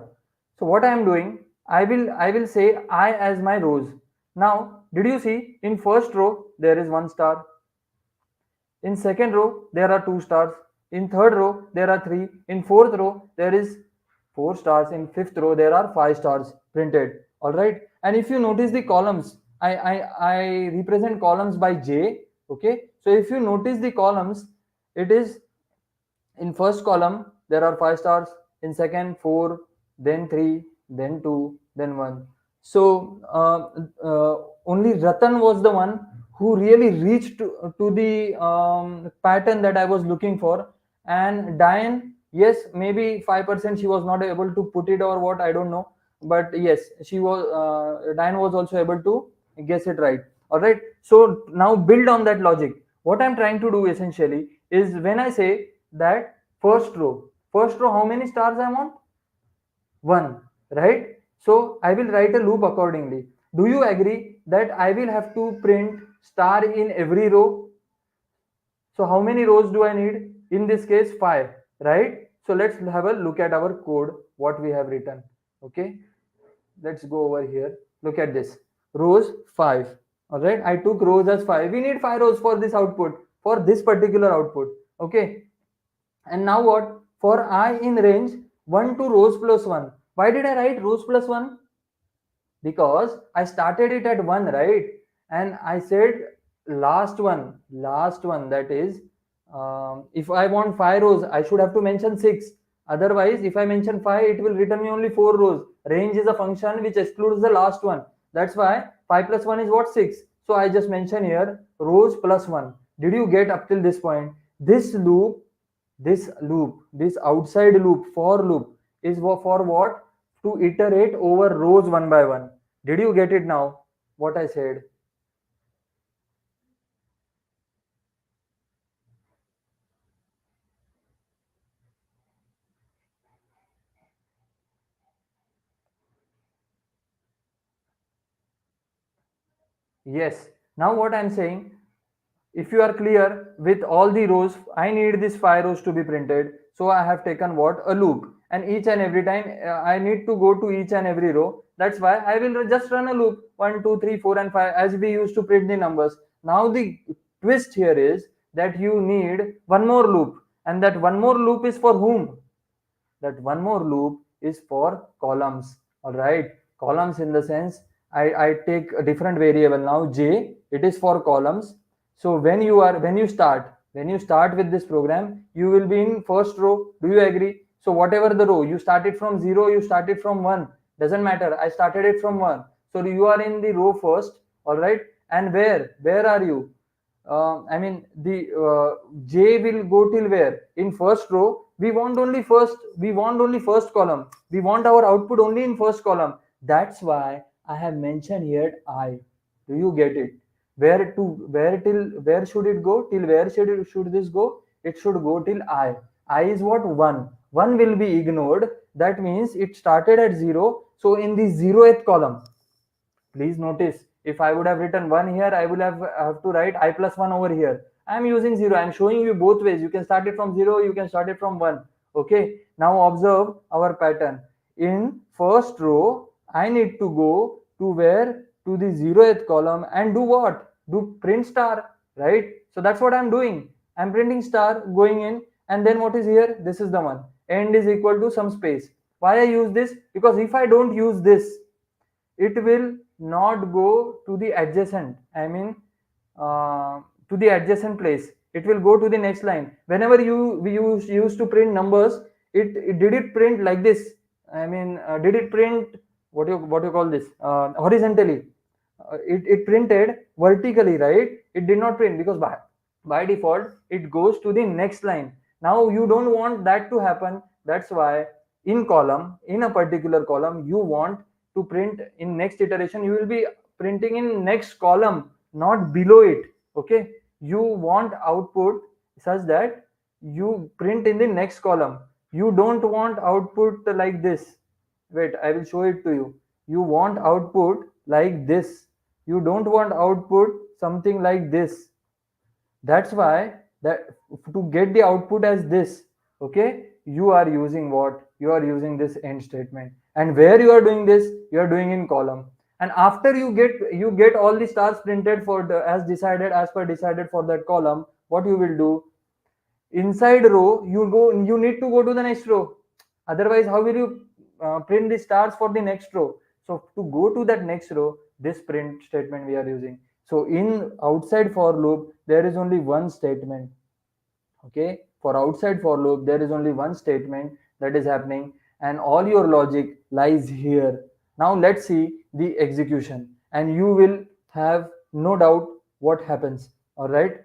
So what I am doing, I will say I as my rows. Now, did you see in first row there is one star? In second row there are two stars. In third row there are three. In fourth row there is four stars. In fifth row there are five stars printed. All right. And if you notice the columns, I represent columns by J. Okay. So if you notice the columns, it is in first column there are five stars. In second, four, then three, then two, then one. So only Ratan was the one who really reached to the pattern that I was looking for. And Diane, yes, maybe 5% she was not able to put it or what, I don't know. But yes, she was, Diane was also able to guess it right. All right. So now build on that logic. What I'm trying to do essentially is when I say that first row, how many stars I want? 1, right? So I will write a loop accordingly. Do you agree that I will have to print star in every row? So how many rows do I need? In this case, 5, right? So let's have a look at our code, what we have written. Okay, let's go over here. Look at this. Rows 5. All right, I took rows as 5. We need 5 rows for this output, for this particular output. Okay, and now what? For I in range 1 to rows plus 1. Why did I write rows plus 1? Because I started it at 1, right? And I said last one, that is, if I want 5 rows, I should have to mention 6. Otherwise, if I mention 5, it will return me only 4 rows. Range is a function which excludes the last one. That's why 5 plus 1 is what? 6. So I just mention here rows plus 1. Did you get up till this point? This outside loop, for loop, is for what? To iterate over rows one by one. Did you get it now? What I said? Yes. Now what I'm saying, if you are clear with all the rows, I need this 5 rows to be printed. So I have taken what? A loop. And each and every time I need to go to each and every row. That's why I will just run a loop 1, 2, 3, 4, and 5 as we used to print the numbers. Now the twist here is that you need one more loop. And that one more loop is for whom? That one more loop is for columns. All right, columns in the sense I take a different variable now, j, it is for columns. So when you start with this program, you will be in first row. Do you agree? So whatever the row, you started from 0, you started from 1, doesn't matter, I started it from 1. So you are in the row first. All right, and where are you? I mean, the j will go till where? In first row. We want only first column. We want our output only in first column. That's why I have mentioned here I. Do you get it? Where should it go? Till where should this go? It should go till I. I is what? 1. 1 will be ignored. That means it started at 0. So in the 0th column, please notice, if I would have written 1 here, I would have to write I plus 1 over here. I am using 0. I am showing you both ways. You can start it from 0, you can start it from 1. Okay, now observe our pattern. In first row, I need to go to where? To the 0th column and do what? Do print star, right? So that's what I'm doing. I'm printing star, going in, and then what is here? This is the one. End is equal to some space. Why I use this? Because if I don't use this, it will not go to the adjacent, I mean, to the adjacent place. It will go to the next line. Whenever we used to print numbers, it did it print like this? I mean, did it print what you call this, horizontally? It printed vertically, right? It did not print because by default it goes to the next line. Now you don't want that to happen. That's why in a particular column, you want to print in next iteration, you will be printing in next column, not below it. Okay, you want output such that you print in the next column. You don't want output like this. Wait, I will show it to you. You want output like this. You don't want output something like this. That's why that to get the output as this, okay, you are using what? You are using this end statement. And where you are doing this? You are doing in column. And after you get all the stars printed for the as per decided for that column, what you will do? Inside row, you need to go to the next row. Otherwise, how will you print the stars for the next row? So to go to that next row, this print statement we are using. So in outside for loop, there is only one statement. Okay, for outside for loop, there is only one statement that is happening, and all your logic lies here. Now let's see the execution, and you will have no doubt what happens. All right.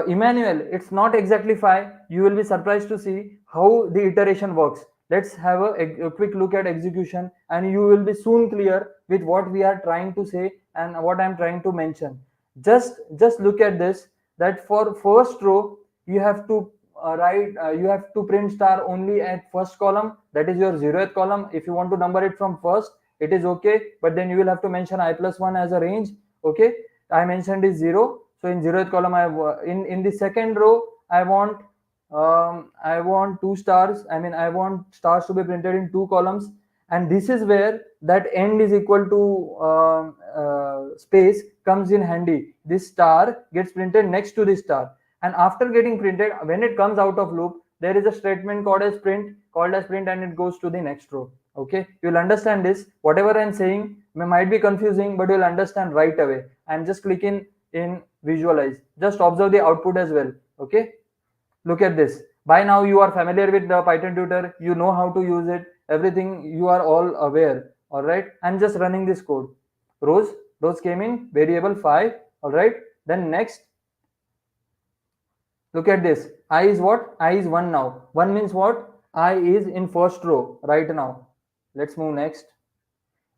Emmanuel, it's not exactly 5. You will be surprised to see how the iteration works. Let's have a quick look at execution, and you will be soon clear with what we are trying to say and what I'm trying to mention. Just look at this, that for first row you have to you have to print star only at first column, that is your 0th column. If you want to number it from first, it is okay, but then you will have to mention I plus 1 as a range. Okay, I mentioned is 0. So in 0th column, in the second row, I want 2 stars. I mean, I want stars to be printed in 2 columns, and this is where that end is equal to space comes in handy. This star gets printed next to this star, and after getting printed, when it comes out of loop, there is a statement called as print, and it goes to the next row. Okay, you'll understand this. Whatever I'm saying might be confusing, but you'll understand right away. I'm just clicking in visualize. Just observe the output as well. Okay, look at this. By now you are familiar with the Python tutor, you know how to use it, everything you are all aware. All right, I'm just running this code. Rows came in variable 5. All right, then next, look at this. I is what? I is 1 now. 1 means what? I is in first row right now. Let's move next.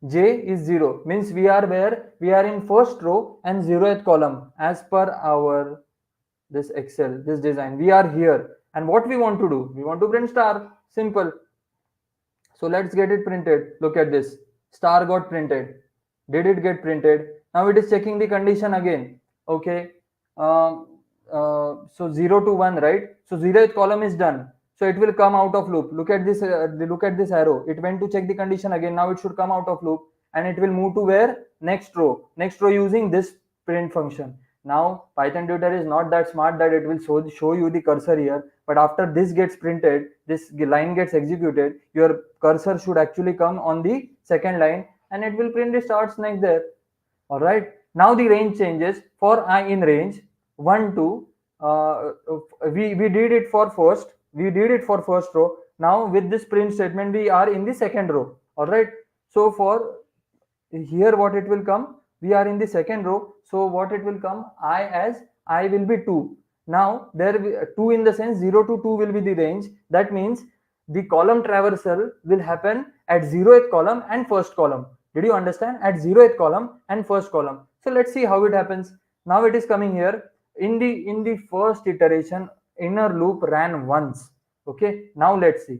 J is 0, means we are where? We are in first row and 0th column as per our this Excel, this design. We are here, and what we want to do? We want to print star. Simple. So let's get it printed. Look at this. Star got printed. Did it get printed? Now it is checking the condition again. Okay. So 0 to 1, right? So 0th column is done. So it will come out of loop. Look at this. Look at this arrow. It went to check the condition again. Now it should come out of loop, and it will move to where? Next row. Next row using this print function. Now Python tutor is not that smart that it will show you the cursor here. But after this gets printed, this line gets executed, your cursor should actually come on the second line, and it will print the stars next there. All right. Now the range changes. For I in range 1 2. We did it for first. We did it for first row. Now with this print statement, we are in the second row. All right. So for here, what it will come? We are in the second row. So what it will come? I will be 2. Now there 2 in the sense 0 to 2 will be the range. That means the column traversal will happen at 0th column and first column. Did you understand? At 0th column and first column. So let's see how it happens. Now it is coming here. In the first iteration, inner loop ran once. Okay, now let's see.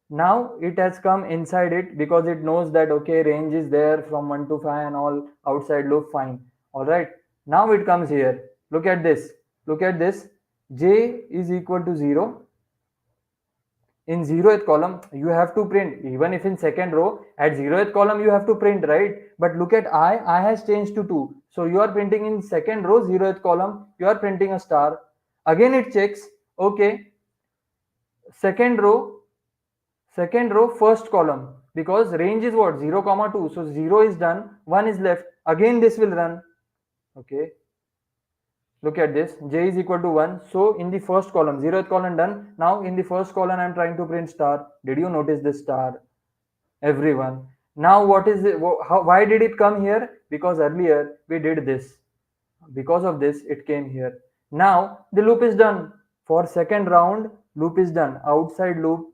Now it has come inside it because it knows that okay, range is there from 1 to 5 and all, outside loop fine. All right, now it comes here. Look at this. Look at this. J is equal to 0. In 0th column you have to print, even if in second row at 0th column you have to print, right? But look at I has changed to 2. So you are printing in second row 0th column, you are printing a star. Again it checks, okay, second row first column, because range is what? 0 comma 2. So 0 is done, 1 is left. Again this will run. Okay, look at this. J is equal to 1. So in the first column, 0th column done. Now in the first column I am trying to print star. Did you notice this star? Everyone. Now what is it? Why did it come here? Because earlier we did this. Because of this it came here. Now the loop is done. For second round, loop is done. Outside loop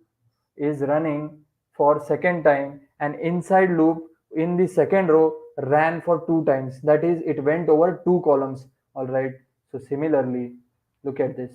is running for second time, and inside loop in the second row ran for 2 times. That is, it went over 2 columns. All right. So similarly, look at this.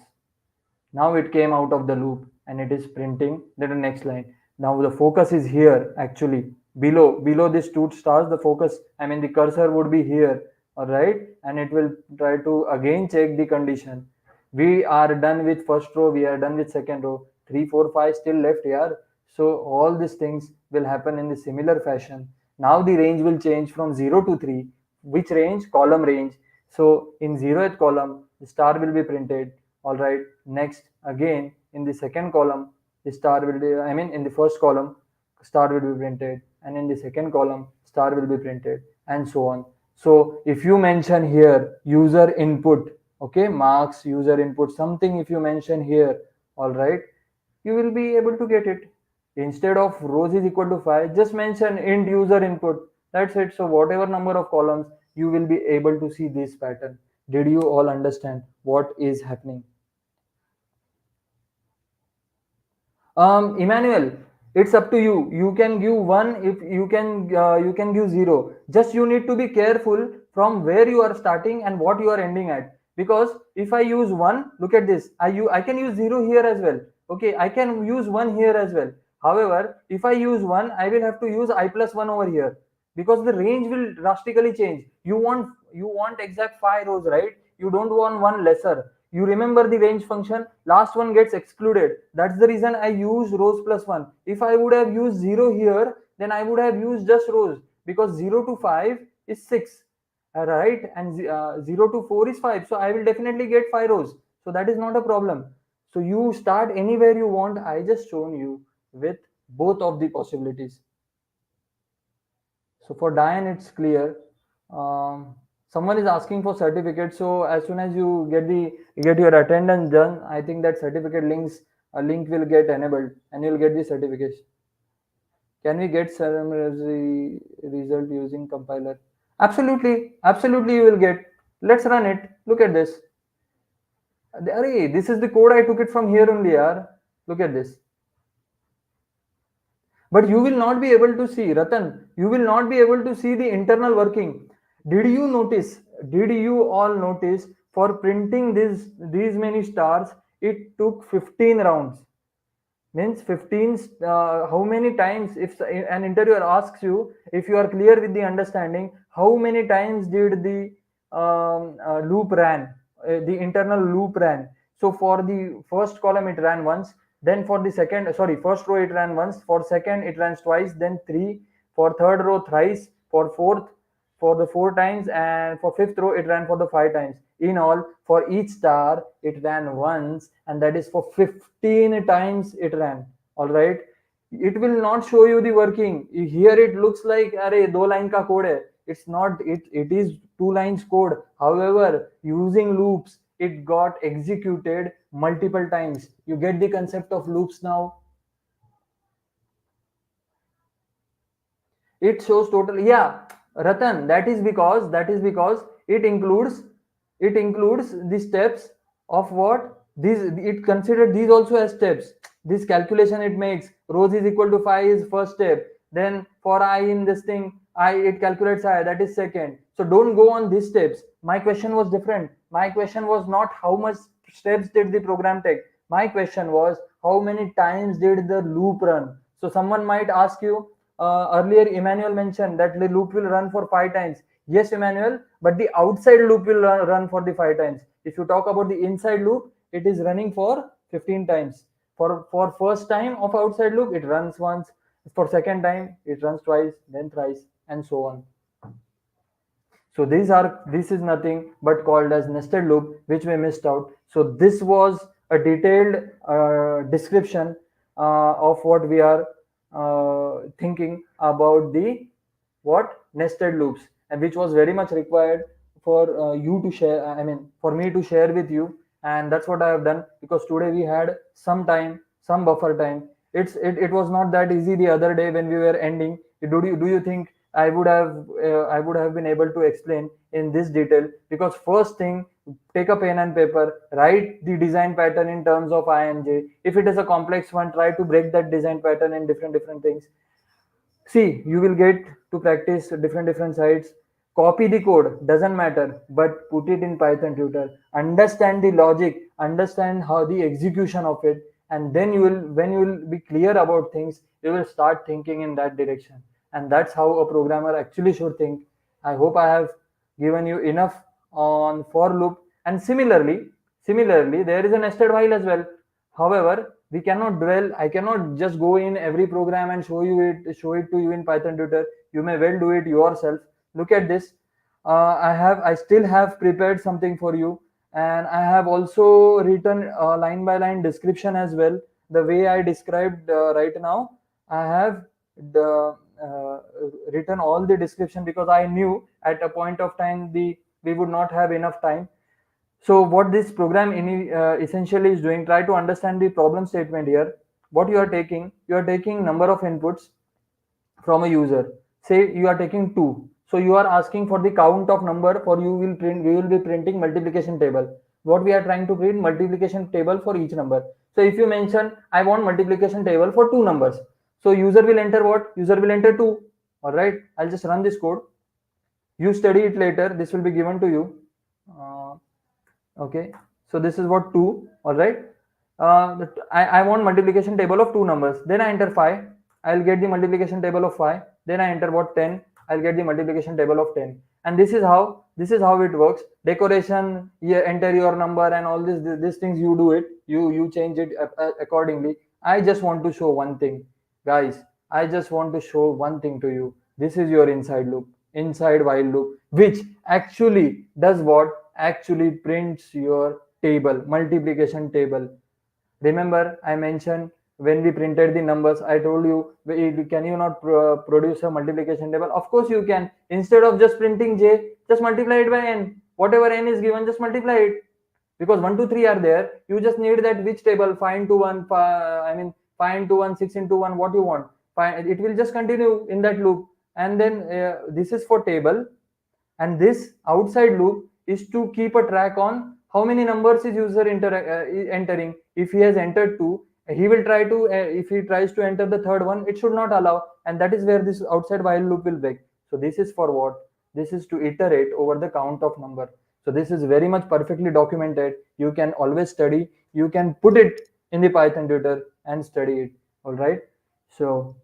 Now it came out of the loop and it is printing the next line. Now the focus is here, actually below these 2 stars. The focus, I mean the cursor would be here. All right, and it will try to again check the condition. We are done with first row, we are done with second row. 3 4 5 still left here. So all these things will happen in the similar fashion. Now the range will change from 0 to 3. Which range? Column range. So in 0th column the star will be printed. All right, next again in the second column the star will be, I mean in the first column star will be printed, and in the second column star will be printed, and so on. So if you mention here user input, okay, marks user input, something if you mention here, all right, you will be able to get it. Instead of rows is equal to 5, just mention int user input. That's it. So whatever number of columns, you will be able to see this pattern. Did you all understand what is happening? Emmanuel, it's up to you. You can give one, if you can give zero. Just you need to be careful from where you are starting and what you are ending at. Because if I use one, look at this. I can use zero here as well. Okay, I can use one here as well. However, if I use one, I will have to use I plus one over here because the range will drastically change. You want exact 5 rows, right? You don't want one lesser. You remember the range function, last one gets excluded. That's the reason I use rows plus 1. If I would have used 0 here, then I would have used just rows, because 0 to 5 is 6, right? And 0 to 4 is 5, so I will definitely get 5 rows. So that is not a problem. So you start anywhere you want. I just shown you with both of the possibilities. So for Diane, it's clear. Someone is asking for certificate. So as soon as you get your attendance done, I think that certificate link will get enabled and you'll get the certification. Can we get summary result using compiler? Absolutely, absolutely you will get. Let's run it. Look at this. This is the code. I took it from here only, yaar. Look at this. But you will not be able to see, Ratan, you will not be able to see the internal working. Did you all notice, for printing these many stars, it took 15 rounds? Means 15, how many times, if an interviewer asks you, if you are clear with the understanding, how many times did the loop ran, the internal loop ran? So for the first column it ran once, then for the second, sorry, first row it ran once, for second it runs twice, then 3, for third row thrice, for fourth for the 4 times, and for fifth row it ran for the 5 times. In all, for each star it ran once, and that is for 15 times it ran. All right, it will not show you the working. Here it looks like array do line ka code hai. It's not, it is 2 lines code. However, using loops, it got executed multiple times. You get the concept of loops now? It shows total, yeah, Ratan, that is because it includes the steps of what these, it considered these also as steps. This calculation it makes, rows is equal to 5 is first step, then for I in this thing, I it calculates I, that is second. So don't go on these steps. My question was different. My question was not how much steps did the program take. My question was how many times did the loop run. So someone might ask you, earlier Emmanuel mentioned that the loop will run for 5 times. Yes, Emmanuel, but the outside loop will run for the 5 times. If you talk about the inside loop, it is running for 15 times. For first time of outside loop, it runs once. For second time, it runs twice, then thrice, and so on. So this is nothing but called as nested loop, which we missed out. So this was a detailed description of what we are thinking about the what nested loops, and which was very much required for you to share, I mean for me to share with you. And that's what I have done, because today we had some time, some buffer time. It was not that easy the other day when we were ending. Do you think I would have been able to explain in this detail? Because first thing, take a pen and paper, write the design pattern in terms of INJ. If it is a complex one, try to break that design pattern in different things. See, you will get to practice different sites. Copy the code, doesn't matter, but put it in Python tutor. Understand the logic, understand how the execution of it, and then when you will be clear about things, you will start thinking in that direction. And that's how a programmer actually should think. I hope I have given you enough on for loop. And similarly, there is a nested while as well. However, we cannot dwell. I cannot just go in every program and show it to you in Python tutor. You may well do it yourself. Look at this. I still have prepared something for you, and I have also written a line by line description as well. The way I described right now, I have the, written all the description, because I knew at a point of time we would not have enough time. So what this program essentially is doing, try to understand the problem statement here. what you are taking number of inputs from a user. Say you are taking 2, so you are asking for the count of number. For you will print, we will be printing multiplication table. What we are trying to print, multiplication table for each number. So if you mention I want multiplication table for 2 numbers, so user will enter what? User will enter 2. All right, I'll just run this code. You study it later, this will be given to you. uh, okay, so this is what 2. All right, I want multiplication table of 2 numbers, then I enter 5. I'll get the multiplication table of 5. Then I enter what? 10. I'll get the multiplication table of 10. And this is how it works. Decoration, you enter your number and all these things, you do it, you change it accordingly. I just want to show one thing, guys. I just want to show one thing to you. This is your inside loop, inside while loop, which actually does what? Actually prints your table, multiplication table. Remember, I mentioned when we printed the numbers, I told you, can you not produce a multiplication table? Of course you can. Instead of just printing j, just multiply it by n. Whatever n is given, just multiply it. Because 1, 2, 3 are there. You just need that which table, 5 into 1, 5 into 1, 6 into 1, what you want. It will just continue in that loop. And then this is for table. And this outside loop is to keep a track on how many numbers is user entering. If he has entered 2, he will try to, if he tries to enter the third one, it should not allow. And that is where this outside while loop will break. So this is for what? This is to iterate over the count of number. So this is very much perfectly documented. You can always study. You can put it in the Python tutor and study it. All right. So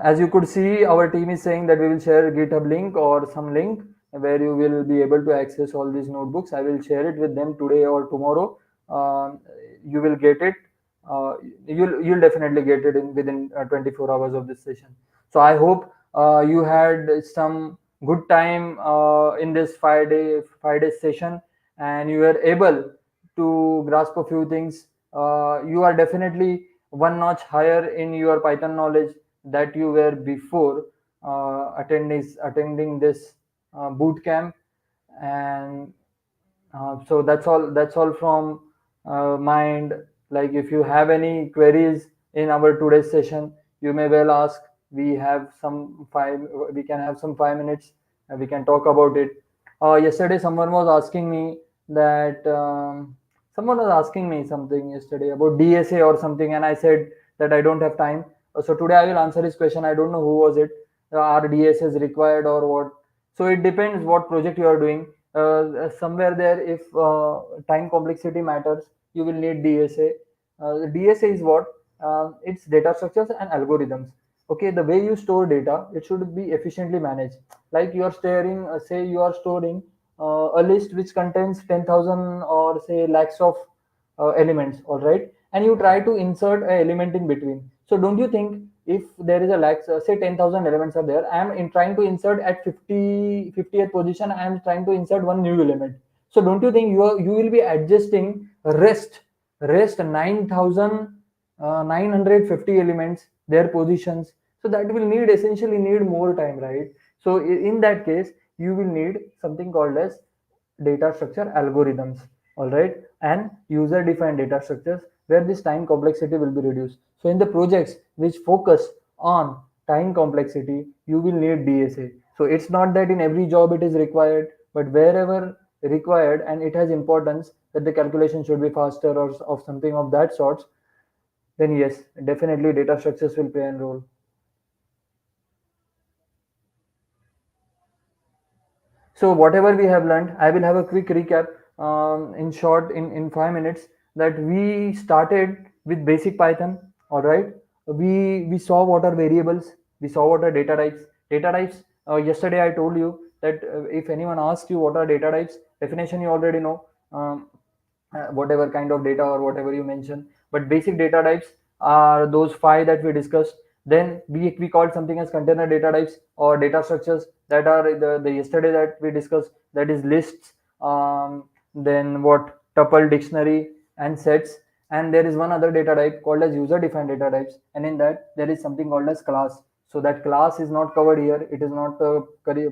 as you could see, our team is saying that we will share a GitHub link or some link where you will be able to access all these notebooks. I will share it with them today or tomorrow. You will get it. You'll definitely get it within 24 hours of this session. So I hope you had some good time in this 5-day session, and you were able to grasp a few things. You are definitely one notch higher in your Python knowledge that you were before attending this boot camp. And so that's all from mind. Like, if you have any queries in our today's session, you may well ask. We can have some 5 minutes and we can talk about it. Yesterday someone was asking me something yesterday about DSA or something, and I said that I don't have time. So today I will answer his question. I don't know who was it. Are DSAs required or what? So it depends what project you are doing. Somewhere there, if time complexity matters, you will need DSA. DSA is what? It's data structures and algorithms. Okay, the way you store data, it should be efficiently managed. Like, you are storing, say you are storing a list which contains 10,000 or say lakhs of elements. All right, and you try to insert an element in between. So don't you think, if there is a lakhs, say 10,000 elements are there, I am trying to insert at 50th position, I am trying to insert one new element. So don't you think you will be adjusting rest 9,950 elements, their positions? So that will essentially need more time, right? So in that case, you will need something called as data structure algorithms. All right, and user defined data structures, where this time complexity will be reduced. So in the projects which focus on time complexity, you will need DSA. So it's not that in every job it is required, but wherever required and it has importance that the calculation should be faster or of something of that sort, then yes, definitely data structures will play a role. So whatever we have learned, I will have a quick recap in short, in 5 minutes. That we started with basic Python. All right, we saw what are variables, we saw what are data types. Data types, yesterday I told you that if anyone asks you what are data types, definition you already know. Whatever kind of data or whatever you mention, but basic data types are those 5 that we discussed. Then we called something as container data types or data structures, that are the yesterday that we discussed, that is lists, then what, tuple, dictionary and sets. And there is one other data type called as user defined data types, and in that there is something called as class. So that class is not covered here, it is not a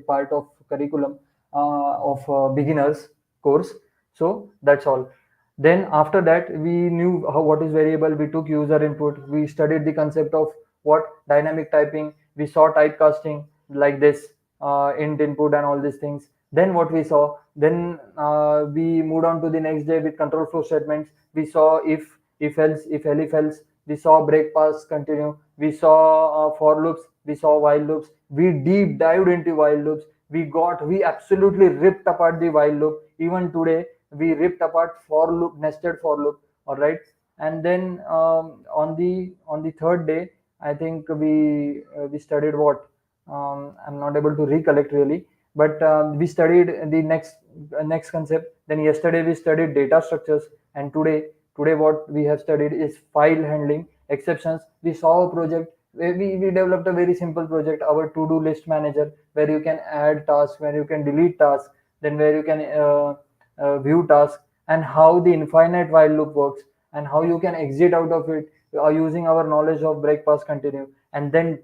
part of curriculum of beginners course. So that's all. Then after that, we knew what is variable. We took user input. We studied the concept of what dynamic typing. We saw typecasting like this, int input and all these things. Then what we saw, then we moved on to the next day with control flow statements. We saw if else, if else. We saw break pass continue. We saw for loops. We saw while loops. We deep dived into while loops. We absolutely ripped apart the while loop. Even today we ripped apart for loop, nested for loop. All right. And then on the third day, I think we studied what, I'm not able to recollect really, but we studied the next concept. Then yesterday we studied data structures, and today what we have studied is file handling exceptions. We saw a project where we developed a very simple project, our to-do list manager, where you can add tasks, where you can delete tasks, then where you can view tasks, and how the infinite while loop works, and how you can exit out of it using our knowledge of break pass continue. And then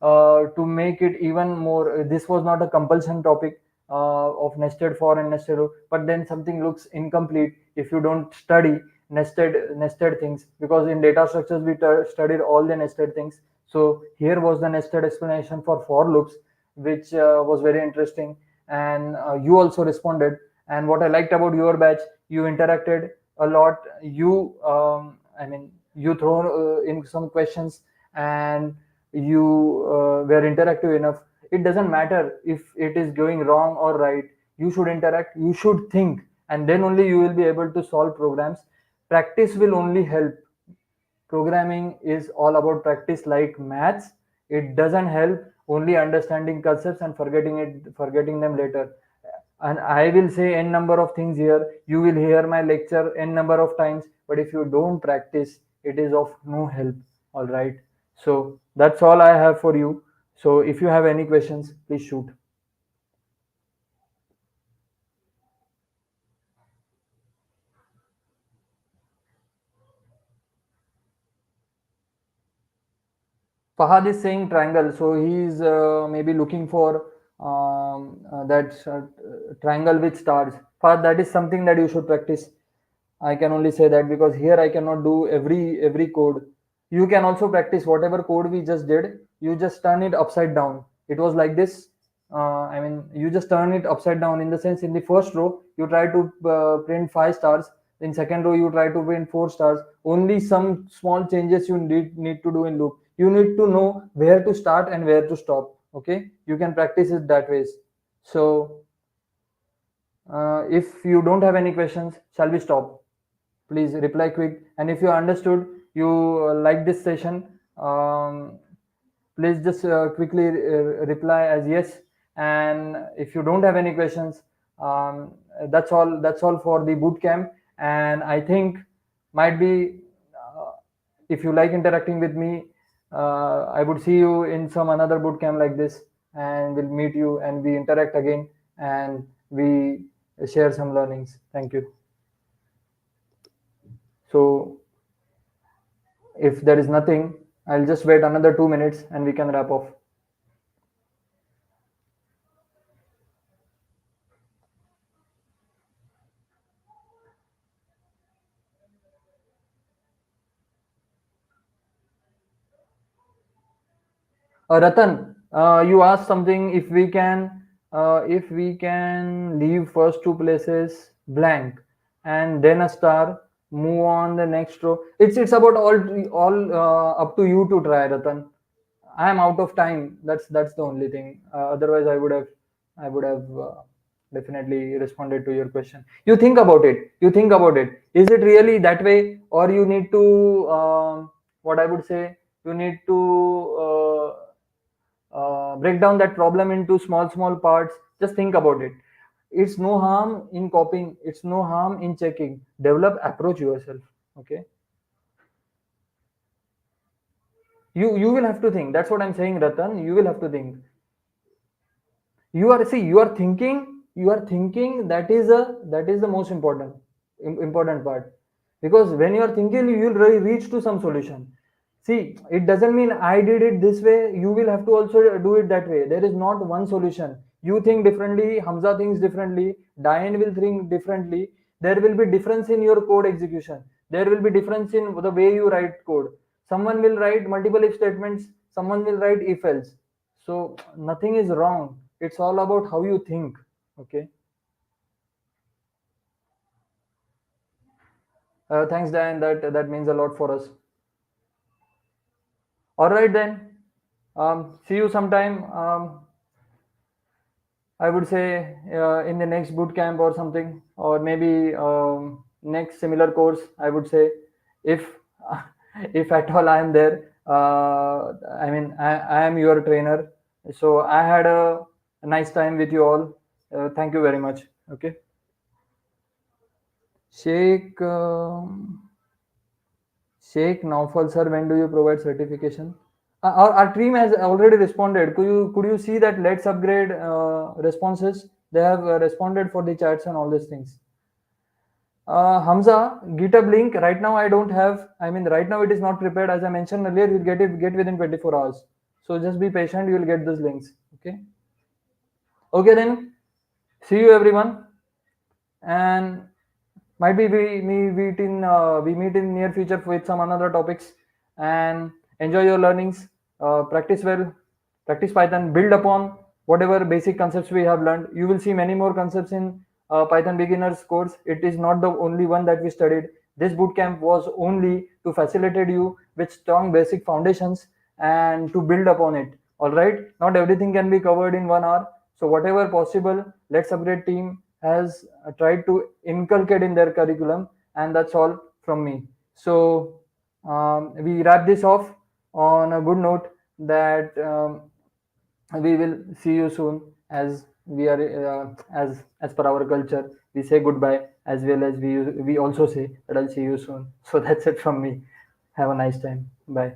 to make it even more, this was not a compulsion topic of nested for and nested loop, but then something looks incomplete if you don't study nested things, because in data structures we studied all the nested things. So here was the nested explanation for loops, which was very interesting. And you also responded. And what I liked about your batch, you interacted a lot. You throw in some questions, and you were interactive enough. It doesn't matter if it is going wrong or right. You should interact, you should think, and then only you will be able to solve programs. Practice will only help. Programming is all about practice, like maths. It doesn't help only understanding concepts and forgetting them later. And I will say n number of things here. You will hear my lecture n number of times, but if you don't practice, it is of no help. All right. So that's all I have for you. So if you have any questions, please shoot. Fahad is saying triangle, so he's maybe looking for that triangle with stars. Fahad, that is something that you should practice. I can only say that, because here I cannot do every code. You can also practice whatever code we just did. You just turn it upside down. It was like this. You just turn it upside down, in the sense, in the first row you try to print 5 stars. In second row you try to print 4 stars. Only some small changes you need to do in loop. You need to know where to start and where to stop. Okay, you can practice it that ways. So if you don't have any questions, shall we stop? Please reply quick. And if you understood, you like this session, please just quickly reply as yes. And if you don't have any questions, that's all for the bootcamp. And I think, might be, if you like interacting with me, I would see you in some another bootcamp like this, and we'll meet you and we interact again, and we share some learnings. Thank you. So if there is nothing, I'll just wait another 2 minutes and we can wrap off. Ratan, you asked something, if we can leave first two places blank and then a star, move on the next row. It's about all up to you to try, Ratan. I am out of time. That's the only thing. Otherwise, I would have definitely responded to your question. You think about it. Is it really that way, or you need to what I would say? You need to break down that problem into small parts. Just think about it. It's no harm in copying. It's no harm in checking. Develop approach yourself. Okay. You will have to think. That's what I'm saying, Ratan. You will have to think. You are thinking, that is the most important part, because when you are thinking, you will reach to some solution. See, it doesn't mean I did it this way, you will have to also do it that way. There is not one solution. You think differently, Hamza thinks differently, Diane will think differently. there will be difference in your code execution. There will be difference in the way you write code. Someone will write multiple if statements, someone will write if else. So nothing is wrong. It's all about how you think. Okay. Thanks, Dan. That means a lot for us. All right then. See you sometime. I would say in the next boot camp or something, or maybe next similar course. I would say, if if at all I am there. I mean, I am your trainer, so I had a nice time with you all. Thank you very much. Okay, Sheikh Sheikh Naufal sir, when do you provide certification? Our team has already responded. Could you see that let's upgrade responses? They have responded for the chats and all these things. Hamza, GitHub link. Right now I don't have. I mean, right now it is not prepared. As I mentioned earlier, you'll get within 24 hours. So just be patient. You will get those links. Okay. Okay then. See you everyone. And might be we meet in near future with some another topics. And enjoy your learnings. Practice well. Practice Python. Build upon whatever basic concepts we have learned. You will see many more concepts in Python beginners course. It is not the only one that we studied. This bootcamp was only to facilitate you with strong basic foundations and to build upon it. All right. Not everything can be covered in 1 hour. So whatever possible, Let's Upgrade team has tried to inculcate in their curriculum, and that's all from me. So we wrap this off on a good note that we will see you soon, as we are as per our culture we say goodbye, as well as we also say that I'll see you soon. So that's it from me. Have a nice time. Bye.